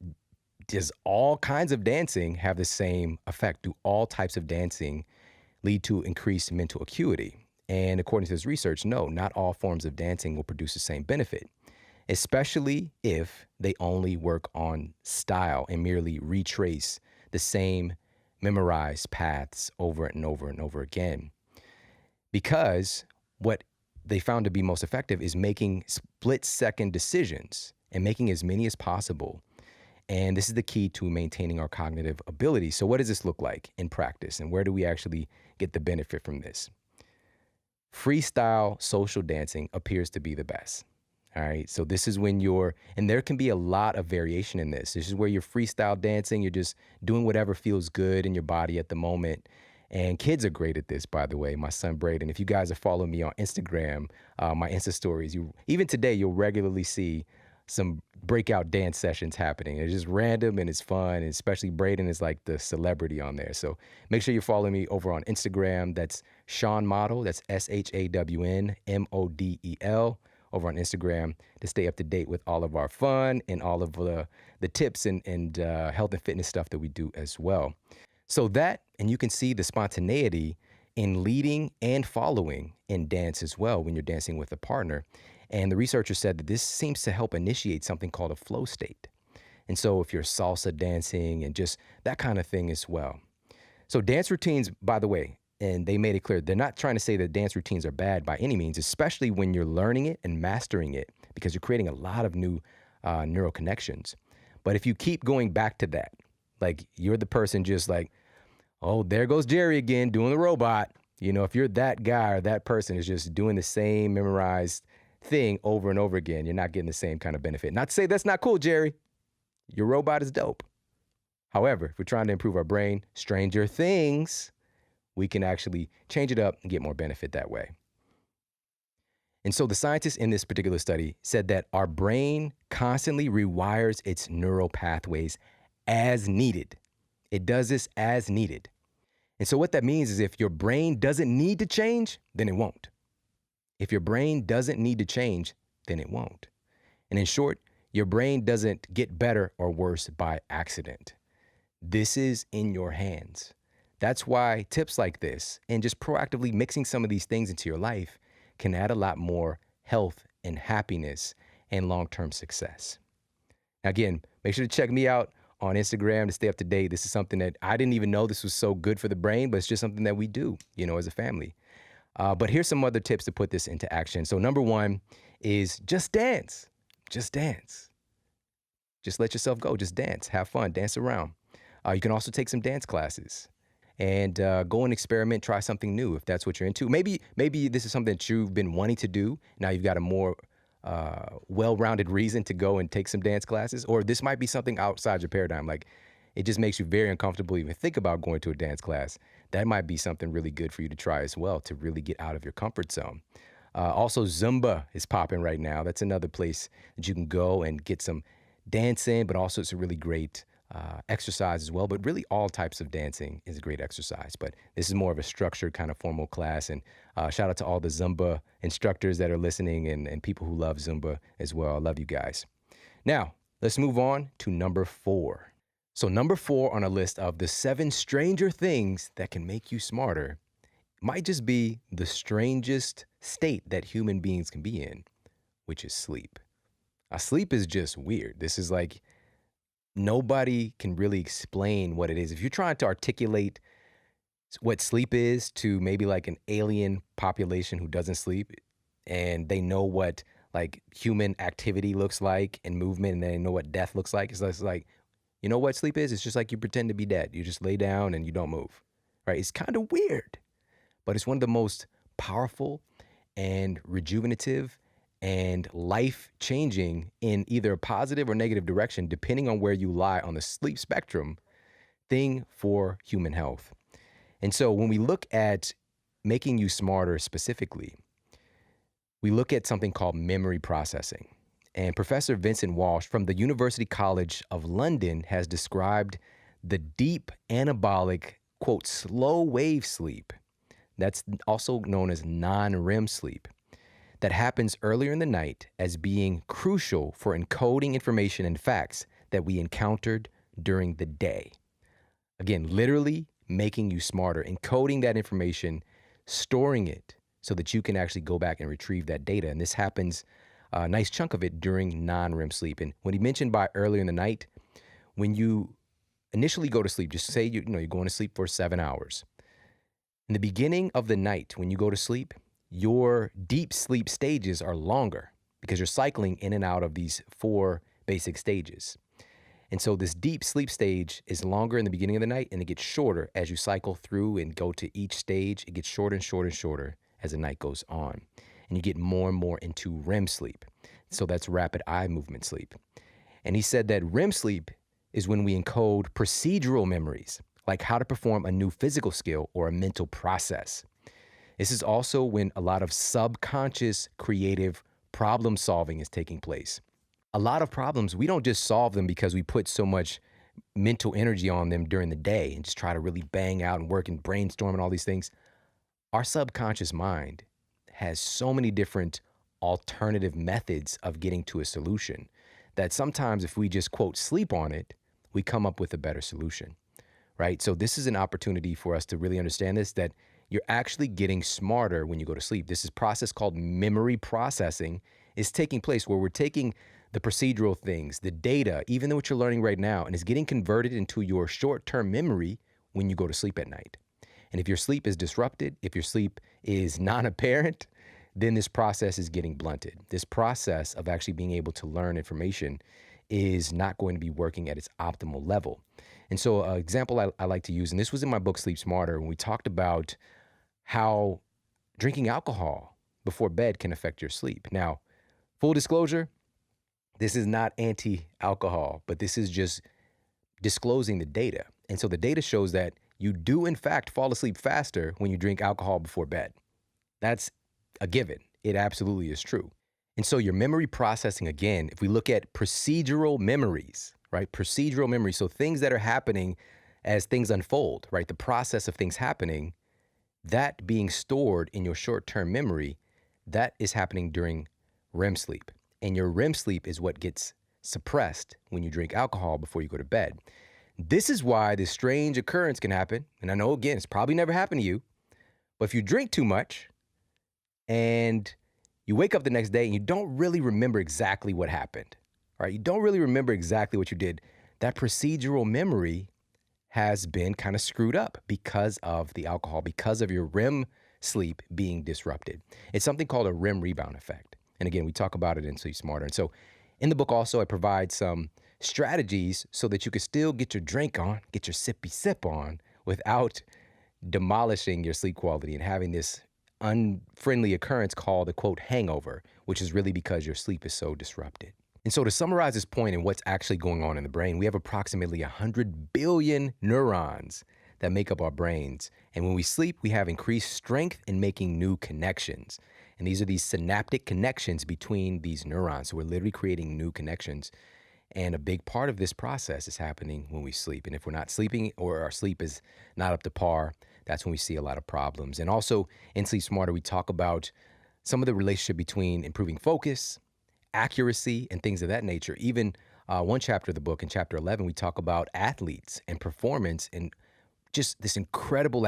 does all kinds of dancing have the same effect? Do all types of dancing lead to increased mental acuity? And according to this research, no, not all forms of dancing will produce the same benefit, especially if they only work on style and merely retrace the same memorized paths over and over and over again. Because what they found to be most effective is making split-second decisions and making as many as possible. And this is the key to maintaining our cognitive ability. So what does this look like in practice, and where do we actually get the benefit from this? Freestyle social dancing appears to be the best. All right. So this is when and there can be a lot of variation in this. This is where you're freestyle dancing. You're just doing whatever feels good in your body at the moment. And kids are great at this, by the way. My son, Braden, if you guys are following me on Instagram, my Insta stories, even today, you'll regularly see some breakout dance sessions happening. It's just random and it's fun. And especially Braden is like the celebrity on there. So make sure you're following me over on Instagram. That's Shawn Model. That's ShawnModel over on Instagram to stay up to date with all of our fun and all of the tips and health and fitness stuff that we do as well. So that, and you can see the spontaneity in leading and following in dance as well when you're dancing with a partner. And the researcher said that this seems to help initiate something called a flow state. And so if you're salsa dancing and just that kind of thing as well. So dance routines, by the way, and they made it clear, they're not trying to say that dance routines are bad by any means, especially when you're learning it and mastering it, because you're creating a lot of new neural connections. But if you keep going back to that, like you're the person just like, oh, there goes Jerry again doing the robot. You know, if you're that guy or that person is just doing the same memorized thing over and over again, you're not getting the same kind of benefit. Not to say that's not cool, Jerry. Your robot is dope. However, if we're trying to improve our brain, stranger things, we can actually change it up and get more benefit that way. And so the scientists in this particular study said that our brain constantly rewires its neural pathways as needed. It does this as needed. And so what that means is if your brain doesn't need to change, then it won't. If your brain doesn't need to change, then it won't. And in short, your brain doesn't get better or worse by accident. This is in your hands. That's why tips like this and just proactively mixing some of these things into your life can add a lot more health and happiness and long-term success. Again, make sure to check me out on Instagram to stay up to date. This is something that I didn't even know this was so good for the brain, but it's just something that we do, you know, as a family. But here's some other tips to put this into action. So number one is just dance. Just dance. Just let yourself go. Just dance. Have fun. Dance around. You can also take some dance classes and go and experiment. Try something new if that's what you're into. Maybe this is something that you've been wanting to do. Now you've got a more well-rounded reason to go and take some dance classes, or this might be something outside your paradigm. Like it just makes you very uncomfortable even think about going to a dance class. That might be something really good for you to try as well to really get out of your comfort zone. Also, Zumba is popping right now. That's another place that you can go and get some dancing, but also it's a really great exercise as well. But really all types of dancing is a great exercise. But this is more of a structured kind of formal class. And shout out to all the Zumba instructors that are listening and people who love Zumba as well. I love you guys. Now, let's move on to number 4. So number 4 on a list of the 7 stranger things that can make you smarter might just be the strangest state that human beings can be in, which is sleep. Sleep is just weird. This is like nobody can really explain what it is. If you're trying to articulate what sleep is to maybe like an alien population who doesn't sleep and they know what like human activity looks like and movement and they know what death looks like, it's just like, you know what sleep is? It's just like you pretend to be dead. You just lay down and you don't move, right? It's kind of weird, but it's one of the most powerful and rejuvenative and life-changing in either a positive or negative direction, depending on where you lie on the sleep spectrum, thing for human health. And so when we look at making you smarter specifically, we look at something called memory processing. And Professor Vincent Walsh from the University College of London has described the deep anabolic, quote, slow wave sleep, that's also known as non-REM sleep, that happens earlier in the night as being crucial for encoding information and facts that we encountered during the day. Again, literally making you smarter, encoding that information, storing it so that you can actually go back and retrieve that data. And this happens, a nice chunk of it during non-REM sleep. And when he mentioned by earlier in the night, when you initially go to sleep, just say you're going to sleep for 7 hours. In the beginning of the night, when you go to sleep, your deep sleep stages are longer because you're cycling in and out of these 4 basic stages. And so this deep sleep stage is longer in the beginning of the night, and it gets shorter as you cycle through and go to each stage. It gets shorter and shorter and shorter as the night goes on. And you get more and more into REM sleep. So that's rapid eye movement sleep. And he said that REM sleep is when we encode procedural memories, like how to perform a new physical skill or a mental process. This is also when a lot of subconscious creative problem solving is taking place. A lot of problems, we don't just solve them because we put so much mental energy on them during the day and just try to really bang out and work and brainstorm and all these things. Our subconscious mind has so many different alternative methods of getting to a solution that sometimes if we just, quote, sleep on it, we come up with a better solution, right? So this is an opportunity for us to really understand this, that you're actually getting smarter when you go to sleep. This is a process called memory processing is taking place where we're taking the procedural things, the data, even what you're learning right now, and it's getting converted into your short-term memory when you go to sleep at night. And if your sleep is disrupted, if your sleep is non-apparent, then this process is getting blunted. This process of actually being able to learn information is not going to be working at its optimal level. And so an example I like to use, and this was in my book, Sleep Smarter, when we talked about how drinking alcohol before bed can affect your sleep. Now, full disclosure, this is not anti-alcohol, but this is just disclosing the data. And so the data shows that you do, in fact, fall asleep faster when you drink alcohol before bed. That's a given. It absolutely is true. And so your memory processing, again, if we look at procedural memories, right? Procedural memories, so things that are happening as things unfold, right? The process of things happening, that being stored in your short-term memory, that is happening during REM sleep. And your REM sleep is what gets suppressed when you drink alcohol before you go to bed. This is why this strange occurrence can happen. And I know, again, it's probably never happened to you, but if you drink too much and you wake up the next day and you don't really remember exactly what happened, right? You don't really remember exactly what you did. That procedural memory has been kind of screwed up because of the alcohol, because of your REM sleep being disrupted. It's something called a REM rebound effect. And again, we talk about it in Sleep Smarter. And so in the book also, I provide some strategies so that you can still get your drink on, get your sippy sip on without demolishing your sleep quality and having this unfriendly occurrence called a, quote, hangover, which is really because your sleep is so disrupted. And so to summarize this point and what's actually going on in the brain, we have approximately 100 billion neurons that make up our brains. And when we sleep, we have increased strength in making new connections. And these are these synaptic connections between these neurons. So we're literally creating new connections. And a big part of this process is happening when we sleep. And if we're not sleeping or our sleep is not up to par, that's when we see a lot of problems. And also in Sleep Smarter, we talk about some of the relationship between improving focus, accuracy, and things of that nature. Even one chapter of the book, in chapter 11, we talk about athletes and performance and just this incredible,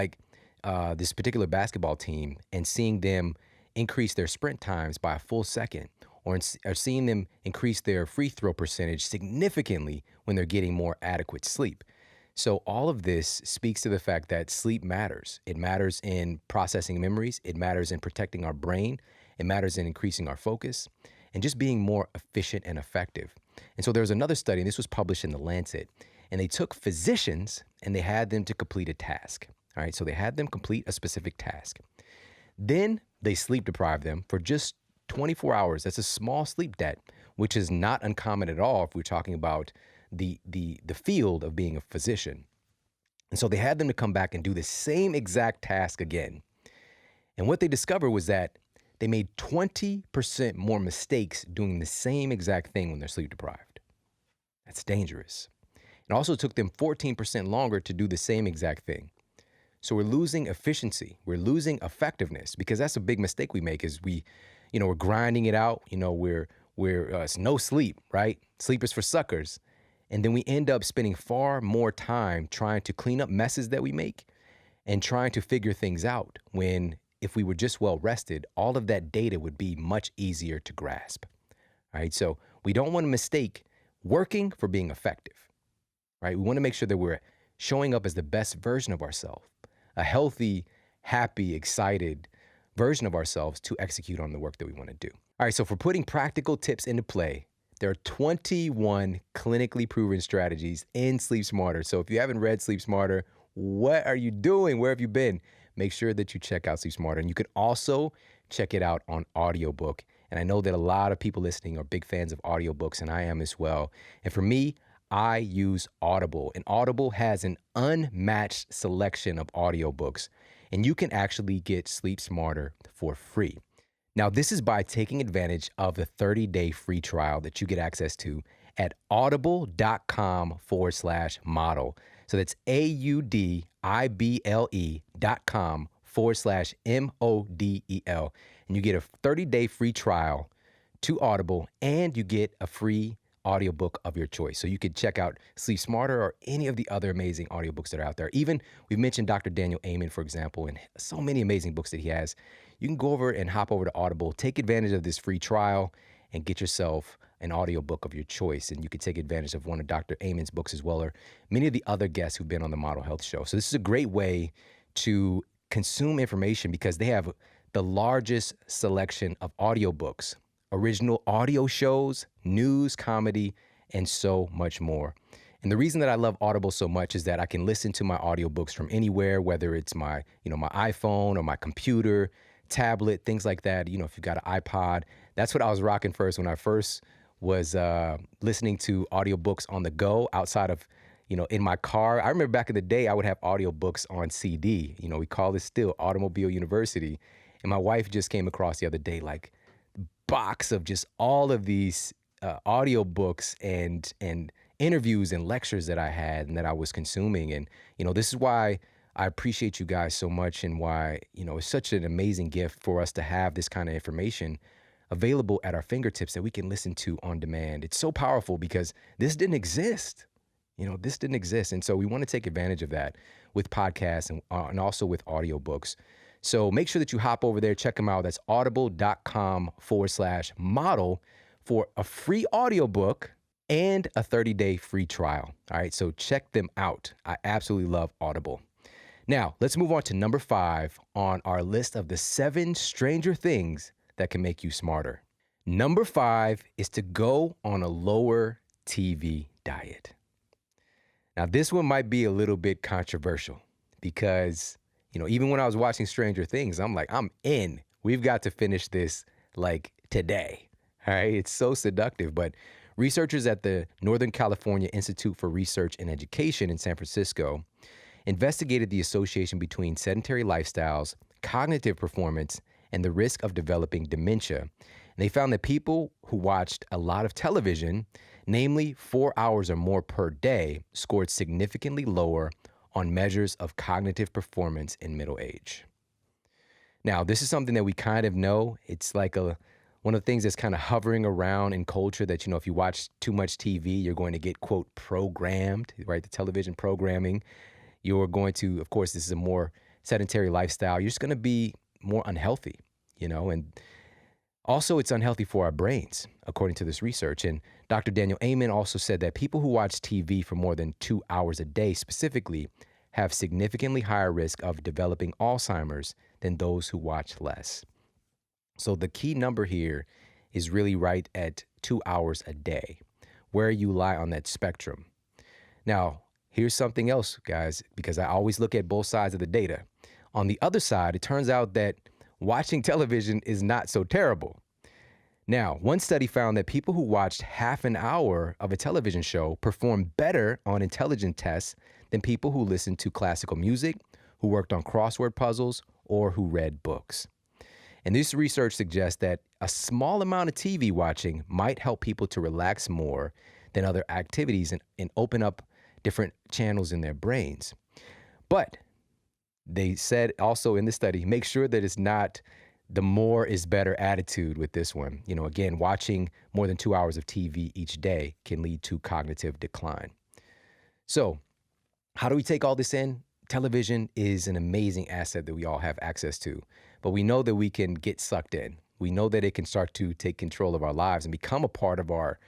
this particular basketball team and seeing them increase their sprint times by a full second or seeing them increase their free throw percentage significantly when they're getting more adequate sleep. So all of this speaks to the fact that sleep matters. It matters in processing memories. It matters in protecting our brain. It matters in increasing our focus and just being more efficient and effective. And so there was another study, and this was published in The Lancet, and they took physicians and they had them to complete a task. All right, so they had them complete a specific task. Then they sleep deprived them for just 24 hours. That's a small sleep debt, which is not uncommon at all if we're talking about the field of being a physician. And so they had them to come back and do the same exact task again. And what they discovered was that they made 20% more mistakes doing the same exact thing when they're sleep deprived. That's dangerous. It also took them 14% longer to do the same exact thing. So we're losing efficiency. We're losing effectiveness because that's a big mistake we make is we're grinding it out. It's no sleep, right? Sleep is for suckers. And then we end up spending far more time trying to clean up messes that we make and trying to figure things out when if we were just well rested, all of that data would be much easier to grasp, right? So we don't want to mistake working for being effective. right? We want to make sure that we're showing up as the best version of ourselves, a healthy, happy, excited version of ourselves to execute on the work that we want to do. All right, so for putting practical tips into play, there are 21 clinically proven strategies in Sleep Smarter. So if you haven't read Sleep Smarter, what are you doing? Where have you been? Make sure that you check out Sleep Smarter. And you can also check it out on audiobook. And I know that a lot of people listening are big fans of audiobooks, and I am as well. And for me, I use Audible. And Audible has an unmatched selection of audiobooks. And you can actually get Sleep Smarter for free. Now, this is by taking advantage of the 30-day free trial that you get access to at audible.com/model. So that's audible.com/MODEL. And you get a 30-day free trial to Audible, and you get a free audiobook of your choice. So you could check out Sleep Smarter or any of the other amazing audiobooks that are out there. Even we've mentioned Dr. Daniel Amen, for example, and so many amazing books that he has. You can go over and hop over to Audible, take advantage of this free trial, and get yourself an audiobook of your choice. And you can take advantage of one of Dr. Amen's books as well, or many of the other guests who've been on the Model Health Show. So this is a great way to consume information because they have the largest selection of audiobooks, original audio shows, news, comedy, and so much more. And the reason that I love Audible so much is that I can listen to my audiobooks from anywhere, whether it's my iPhone or my computer, tablet, things like that. If you've got an iPod, that's what I was rocking first when I first was listening to audiobooks on the go outside of, in my car. I remember back in the day, I would have audiobooks on CD. We call this still Automobile University. And my wife just came across the other day, like, box of just all of these audiobooks and interviews and lectures that I had and that I was consuming. And, this is why I appreciate you guys so much, and why, it's such an amazing gift for us to have this kind of information available at our fingertips that we can listen to on demand. It's so powerful because this didn't exist. This didn't exist. And so we want to take advantage of that with podcasts and also with audiobooks. So make sure that you hop over there, check them out. That's audible.com/model for a free audiobook and a 30-day free trial. All right, so check them out. I absolutely love Audible. Now, let's move on to number 5 on our list of the 7 stranger things that can make you smarter. Number 5 is to go on a lower TV diet. Now, this one might be a little bit controversial because, even when I was watching Stranger Things, I'm like, I'm in. We've got to finish this like today. All right. It's so seductive. But researchers at the Northern California Institute for Research and Education in San Francisco investigated the association between sedentary lifestyles, cognitive performance, and the risk of developing dementia. And they found that people who watched a lot of television, namely 4 hours or more per day, scored significantly lower on measures of cognitive performance in middle age. Now, this is something that we kind of know. It's like one of the things that's kind of hovering around in culture that, if you watch too much TV, you're going to get, quote, programmed, right? The television programming. You're going to, of course, this is a more sedentary lifestyle. You're just going to be more unhealthy, and also it's unhealthy for our brains, according to this research. And Dr. Daniel Amen also said that people who watch TV for more than 2 hours a day specifically have significantly higher risk of developing Alzheimer's than those who watch less. So the key number here is really right at 2 hours a day, where you lie on that spectrum. Now, here's something else, guys, because I always look at both sides of the data. On the other side, it turns out that watching television is not so terrible. Now, one study found that people who watched half an hour of a television show performed better on intelligence tests than people who listened to classical music, who worked on crossword puzzles, or who read books. And this research suggests that a small amount of TV watching might help people to relax more than other activities and open up different channels in their brains. But they said also in the study, make sure that it's not the more is better attitude with this one. Again, watching more than 2 hours of TV each day can lead to cognitive decline. So how do we take all this in? Television is an amazing asset that we all have access to, but we know that we can get sucked in. We know that it can start to take control of our lives and become a part of our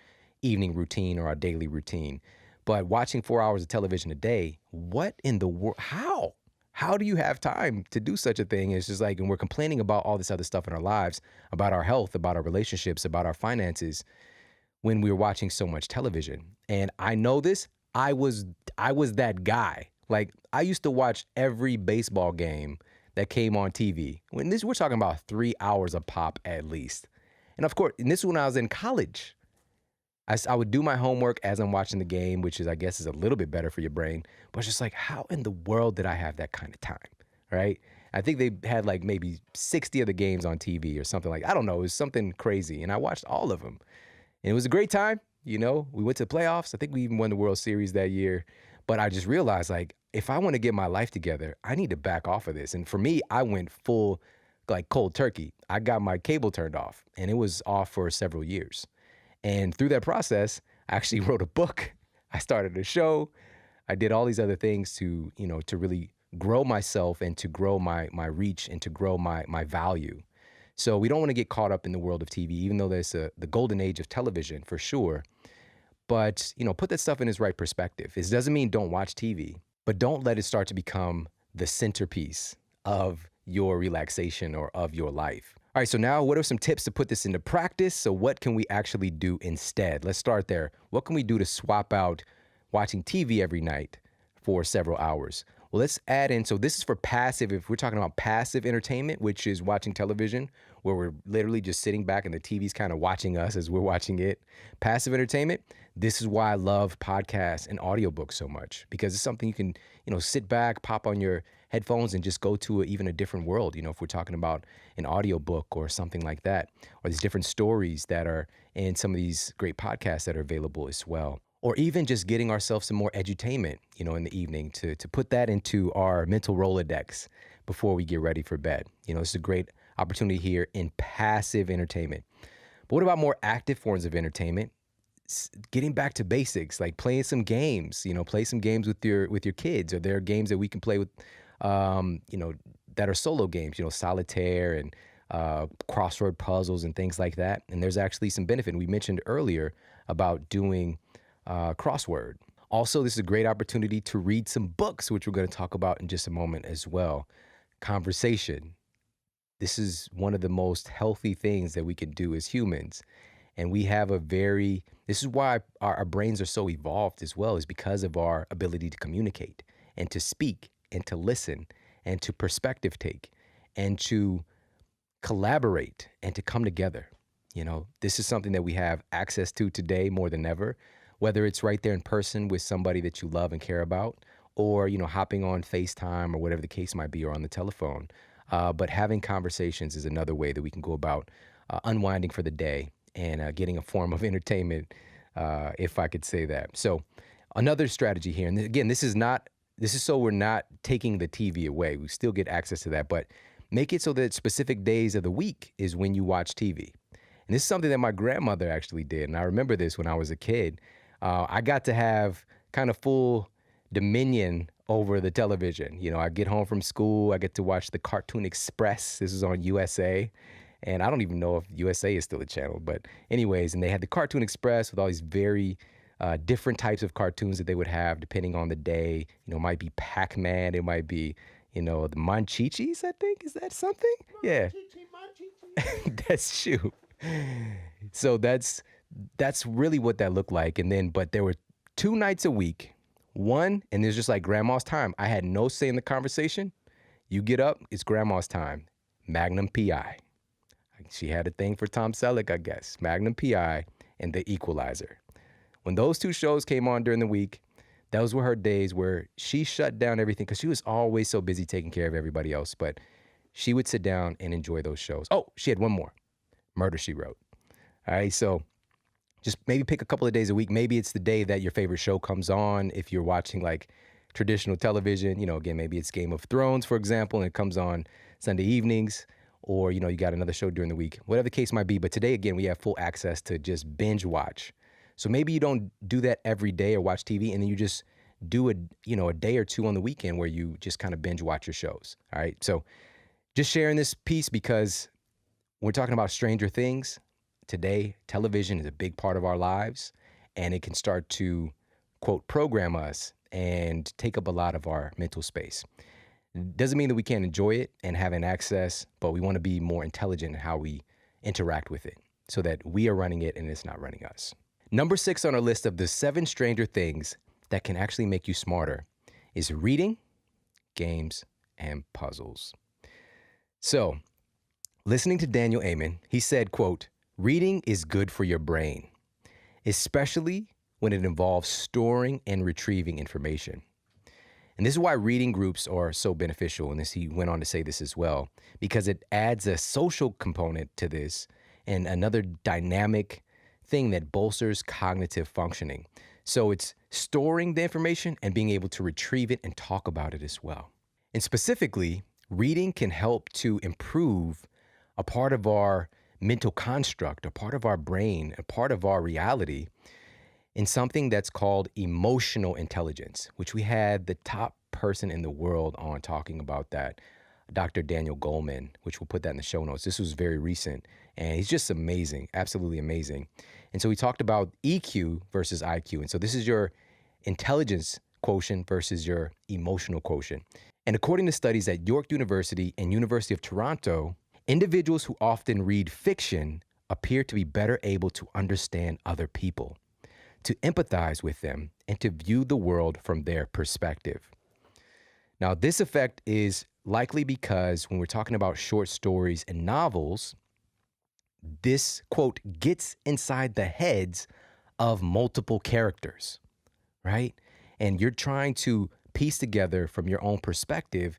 evening routine or our daily routine. But watching 4 hours of television a day, what in the world? How? How do you have time to do such a thing? It's just like, and we're complaining about all this other stuff in our lives, about our health, about our relationships, about our finances, when we were watching so much television. And I know this, I was that guy. Like, I used to watch every baseball game that came on TV. We're talking about 3 hours a pop at least. And of course, and this is when I was in college. I would do my homework as I'm watching the game, which is, I guess, is a little bit better for your brain. But it's just like, how in the world did I have that kind of time, right? I think they had like maybe 60 of the games on TV or something like, I don't know, it was something crazy. And I watched all of them. And it was a great time. You know, we went to the playoffs. I think we even won the World Series that year. But I just realized, like, if I want to get my life together, I need to back off of this. And for me, I went full, like, cold turkey. I got my cable turned off, and it was off for several years. And through that process, I actually wrote a book. I started a show. I did all these other things to, you know, to really grow myself and to grow my reach and to grow my value. So we don't want to get caught up in the world of TV, even though there's the golden age of television for sure. But, you know, put that stuff in its right perspective. It doesn't mean don't watch TV, but don't let it start to become the centerpiece of your relaxation or of your life. All right, so now what are some tips to put this into practice? So what can we actually do instead? Let's start there. What can we do to swap out watching TV every night for several hours? Well, let's add in, so this is for passive, if we're talking about passive entertainment, which is watching television, where we're literally just sitting back and the TV's kind of watching us as we're watching it. Passive entertainment, this is why I love podcasts and audiobooks so much, because it's something you can, you know, sit back, pop on your headphones and just go to even a different world. You know, if we're talking about an audiobook or something like that, or these different stories that are in some of these great podcasts that are available as well. Or even just getting ourselves some more edutainment, you know, in the evening to put that into our mental Rolodex before we get ready for bed. You know, it's a great opportunity here in passive entertainment. But what about more active forms of entertainment? Getting back to basics, like playing some games, you know, play some games with your kids, or there are games that we can play with, you know, that are solo games, you know, solitaire and crossword puzzles and things like that. And there's actually some benefit. We mentioned earlier about doing crossword. Also, this is a great opportunity to read some books, which we're going to talk about in just a moment as well. Conversation. This is one of the most healthy things that we can do as humans. And we have this is why our brains are so evolved as well, is because of our ability to communicate and to speak and to listen and to perspective take and to collaborate and to come together. You know, this is something that we have access to today more than ever, whether it's right there in person with somebody that you love and care about, or, you know, hopping on FaceTime or whatever the case might be, or on the telephone. But having conversations is another way that we can go about unwinding for the day and getting a form of entertainment, if I could say that. So another strategy here, and again, this is so we're not taking the TV away. We still get access to that, but make it so that specific days of the week is when you watch TV. And this is something that my grandmother actually did. And I remember this when I was a kid. I got to have kind of full dominion over the television. You know, I get home from school, I get to watch the Cartoon Express. This is on USA. And I don't even know if USA is still a channel, but anyways, and they had the Cartoon Express with all these very different types of cartoons that they would have depending on the day. You know, it might be Pac-Man, it might be, you know, the Monchichis, I think. Is that something? Yeah. That's true. So that's really what that looked like. And then, but there were 2 nights a week. One, and there's just like grandma's time. I had no say in the conversation. You get up, it's grandma's time. Magnum PI. She had a thing for Tom Selleck, I guess. Magnum PI and The Equalizer. When those 2 shows came on during the week, those were her days where she shut down everything, because she was always so busy taking care of everybody else. But she would sit down and enjoy those shows. Oh, she had one more. Murder, She Wrote. All right, so just maybe pick a couple of days a week. Maybe it's the day that your favorite show comes on. If you're watching like traditional television, you know, again, maybe it's Game of Thrones, for example, and it comes on Sunday evenings, or, you know, you got another show during the week, whatever the case might be. But today, again, we have full access to just binge watch. So maybe you don't do that every day or watch TV, and then you just do a day or 2 on the weekend where you just kind of binge watch your shows. All right. So just sharing this piece because we're talking about Stranger Things. Today, television is a big part of our lives, and it can start to quote, program us and take up a lot of our mental space. Doesn't mean that we can't enjoy it and have an access, but we want to be more intelligent in how we interact with it so that we are running it and it's not running us. Number 6 on our list of the 7 stranger things that can actually make you smarter is reading, games, and puzzles. So, listening to Daniel Amen, he said, quote, reading is good for your brain, especially when it involves storing and retrieving information. And this is why reading groups are so beneficial. And he went on to say this as well, because it adds a social component to this and another dynamic thing that bolsters cognitive functioning. So it's storing the information and being able to retrieve it and talk about it as well. And specifically, reading can help to improve a part of our mental construct, a part of our brain, a part of our reality in something that's called emotional intelligence, which we had the top person in the world on talking about that, Dr. Daniel Goleman, which we'll put that in the show notes. This was very recent, and he's just amazing, absolutely amazing. And so we talked about EQ versus IQ. And so this is your intelligence quotient versus your emotional quotient. And according to studies at York University and University of Toronto, individuals who often read fiction appear to be better able to understand other people, to empathize with them, and to view the world from their perspective. Now, this effect is likely because when we're talking about short stories and novels, this, quote, gets inside the heads of multiple characters, right? And you're trying to piece together from your own perspective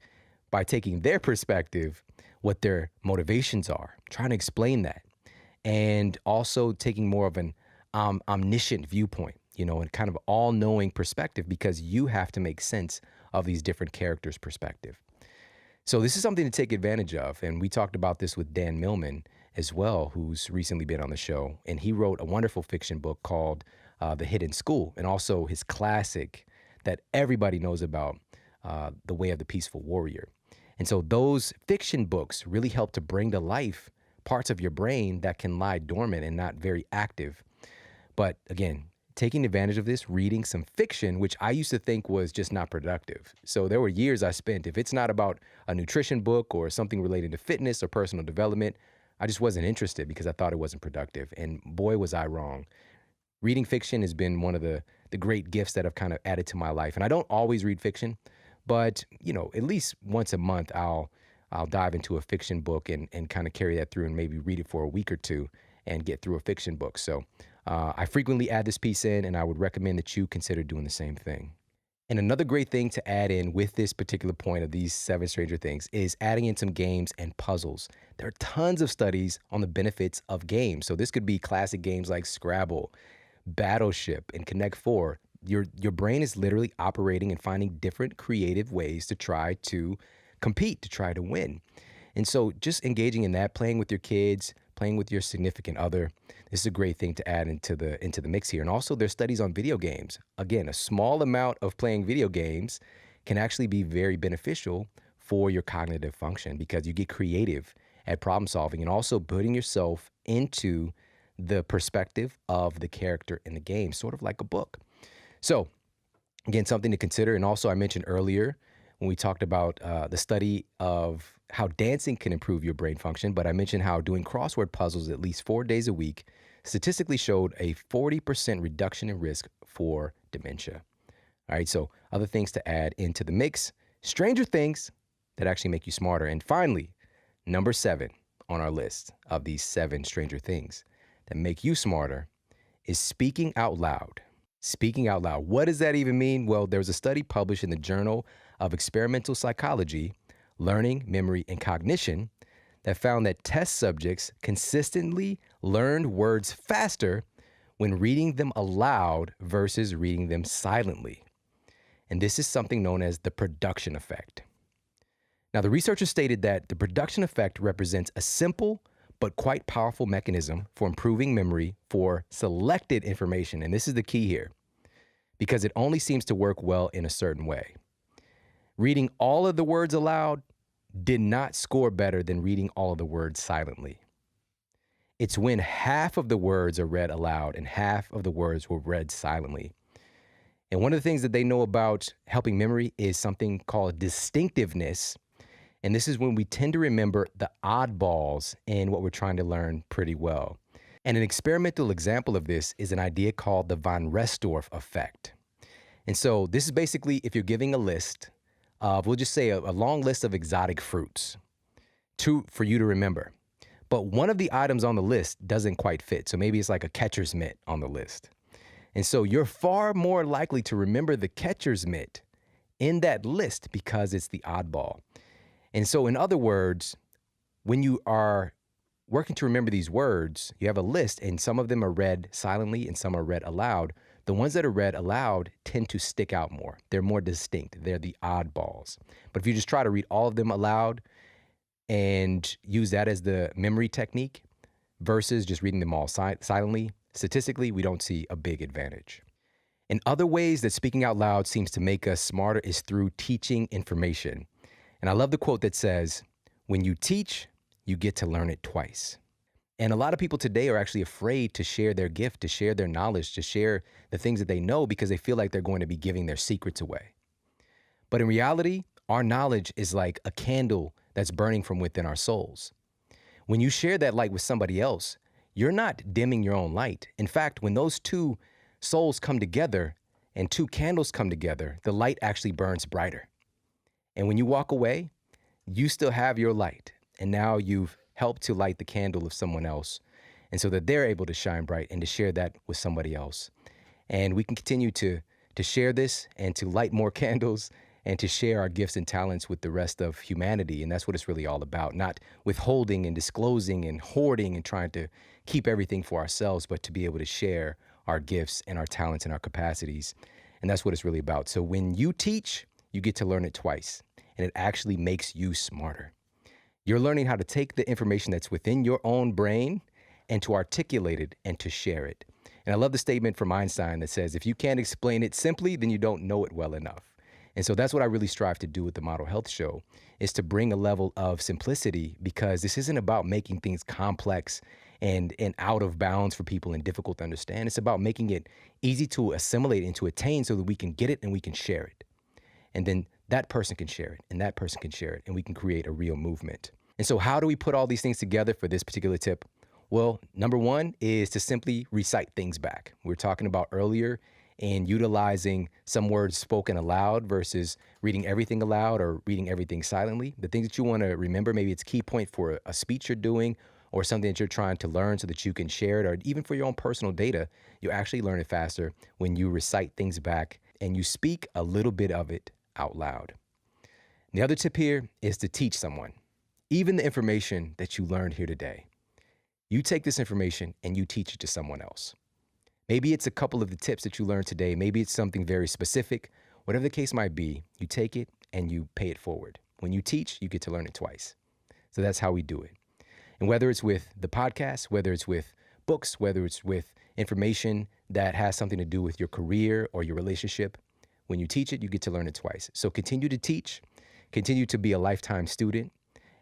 by taking their perspective what their motivations are, trying to explain that, and also taking more of an omniscient viewpoint, and kind of all-knowing perspective, because you have to make sense of these different characters' perspective. So this is something to take advantage of. And we talked about this with Dan Millman as well, who's recently been on the show. And he wrote a wonderful fiction book called The Hidden School, and also his classic that everybody knows about, The Way of the Peaceful Warrior. And so those fiction books really help to bring to life parts of your brain that can lie dormant and not very active. But again, taking advantage of this, reading some fiction, which I used to think was just not productive. So there were years I spent, if it's not about a nutrition book or something related to fitness or personal development, I just wasn't interested because I thought it wasn't productive. And boy, was I wrong. Reading fiction has been one of the great gifts that I've kind of added to my life. And I don't always read fiction, but at least once a month, I'll dive into a fiction book and kind of carry that through and maybe read it for a week or two and get through a fiction book. So I frequently add this piece in, and I would recommend that you consider doing the same thing. And another great thing to add in with this particular point of these 7 stranger things is adding in some games and puzzles. There are tons of studies on the benefits of games. So this could be classic games like Scrabble, Battleship, and Connect 4. Your brain is literally operating and finding different creative ways to try to compete, to try to win. And so just engaging in that, playing with your kids, playing with your significant other, this is a great thing to add into the mix here. And also there's studies on video games. Again, a small amount of playing video games can actually be very beneficial for your cognitive function because you get creative at problem solving and also putting yourself into the perspective of the character in the game, sort of like a book. So again, something to consider. And also I mentioned earlier when we talked about the study of how dancing can improve your brain function, but I mentioned how doing crossword puzzles at least 4 days a week statistically showed a 40% reduction in risk for dementia. All right, so other things to add into the mix, stranger things that actually make you smarter. And finally, number 7 on our list of these 7 stranger things that make you smarter is speaking out loud. Speaking out loud. What does that even mean? Well, there was a study published in the Journal of Experimental Psychology, Learning, Memory, and Cognition that found that test subjects consistently learned words faster when reading them aloud versus reading them silently. And this is something known as the production effect. Now, the researchers stated that the production effect represents a simple but quite powerful mechanism for improving memory for selected information. And this is the key here, because it only seems to work well in a certain way. Reading all of the words aloud did not score better than reading all of the words silently. It's when half of the words are read aloud and half of the words were read silently. And one of the things that they know about helping memory is something called distinctiveness. And this is when we tend to remember the oddballs in what we're trying to learn pretty well. And an experimental example of this is an idea called the von Restorff effect. And so this is basically if you're giving a list of, we'll just say a long list of exotic fruits for you to remember. But one of the items on the list doesn't quite fit. So maybe it's like a catcher's mitt on the list. And so you're far more likely to remember the catcher's mitt in that list because it's the oddball. And so in other words, when you are working to remember these words, you have a list and some of them are read silently and some are read aloud. The ones that are read aloud tend to stick out more. They're more distinct. They're the oddballs. But if you just try to read all of them aloud and use that as the memory technique versus just reading them all silently, statistically, we don't see a big advantage. In other ways that speaking out loud seems to make us smarter is through teaching information. And I love the quote that says, when you teach, you get to learn it twice. And a lot of people today are actually afraid to share their gift, to share their knowledge, to share the things that they know because they feel like they're going to be giving their secrets away. But in reality, our knowledge is like a candle that's burning from within our souls. When you share that light with somebody else, you're not dimming your own light. In fact, when those two souls come together and two candles come together, the light actually burns brighter. And when you walk away, you still have your light. And now you've helped to light the candle of someone else. And so that they're able to shine bright and to share that with somebody else. And we can continue to share this and to light more candles and to share our gifts and talents with the rest of humanity. And that's what it's really all about, not withholding and disclosing and hoarding and trying to keep everything for ourselves, but to be able to share our gifts and our talents and our capacities. And that's what it's really about. So when you teach, you get to learn it twice, and it actually makes you smarter. You're learning how to take the information that's within your own brain and to articulate it and to share it. And I love the statement from Einstein that says, if you can't explain it simply, then you don't know it well enough. And so that's what I really strive to do with the Model Health Show, is to bring a level of simplicity, because this isn't about making things complex and out of bounds for people and difficult to understand. It's about making it easy to assimilate and to attain so that we can get it and we can share it. And then that person can share it and that person can share it, and we can create a real movement. And so how do we put all these things together for this particular tip? Well, number one is to simply recite things back. We were talking about earlier in utilizing some words spoken aloud versus reading everything aloud or reading everything silently. The things that you want to remember, maybe it's a key point for a speech you're doing or something that you're trying to learn so that you can share it, or even for your own personal data, you actually learn it faster when you recite things back and you speak a little bit of it out loud. The other tip here is to teach someone, even the information that you learned here today. You take this information and you teach it to someone else. Maybe it's a couple of the tips that you learned today. Maybe it's something very specific. Whatever the case might be, you take it and you pay it forward. When you teach, you get to learn it twice. So that's how we do it. And whether it's with the podcast, whether it's with books, whether it's with information that has something to do with your career or your relationship, when you teach it, you get to learn it twice. So continue to teach, continue to be a lifetime student,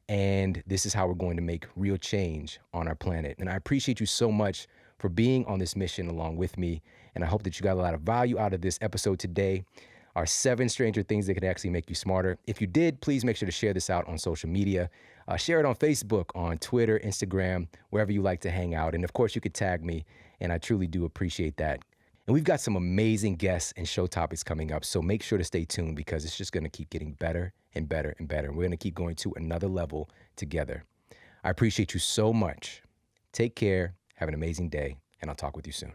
and this is how we're going to make real change on our planet. And I appreciate you so much for being on this mission along with me. And I hope that you got a lot of value out of this episode today. Our 7 stranger things that could actually make you smarter. If you did, please make sure to share this out on social media. Share it on Facebook, on Twitter, Instagram, wherever you like to hang out. And of course, you could tag me, and I truly do appreciate that. And we've got some amazing guests and show topics coming up. So make sure to stay tuned, because it's just going to keep getting better and better and better. We're going to keep going to another level together. I appreciate you so much. Take care. Have an amazing day, and I'll talk with you soon.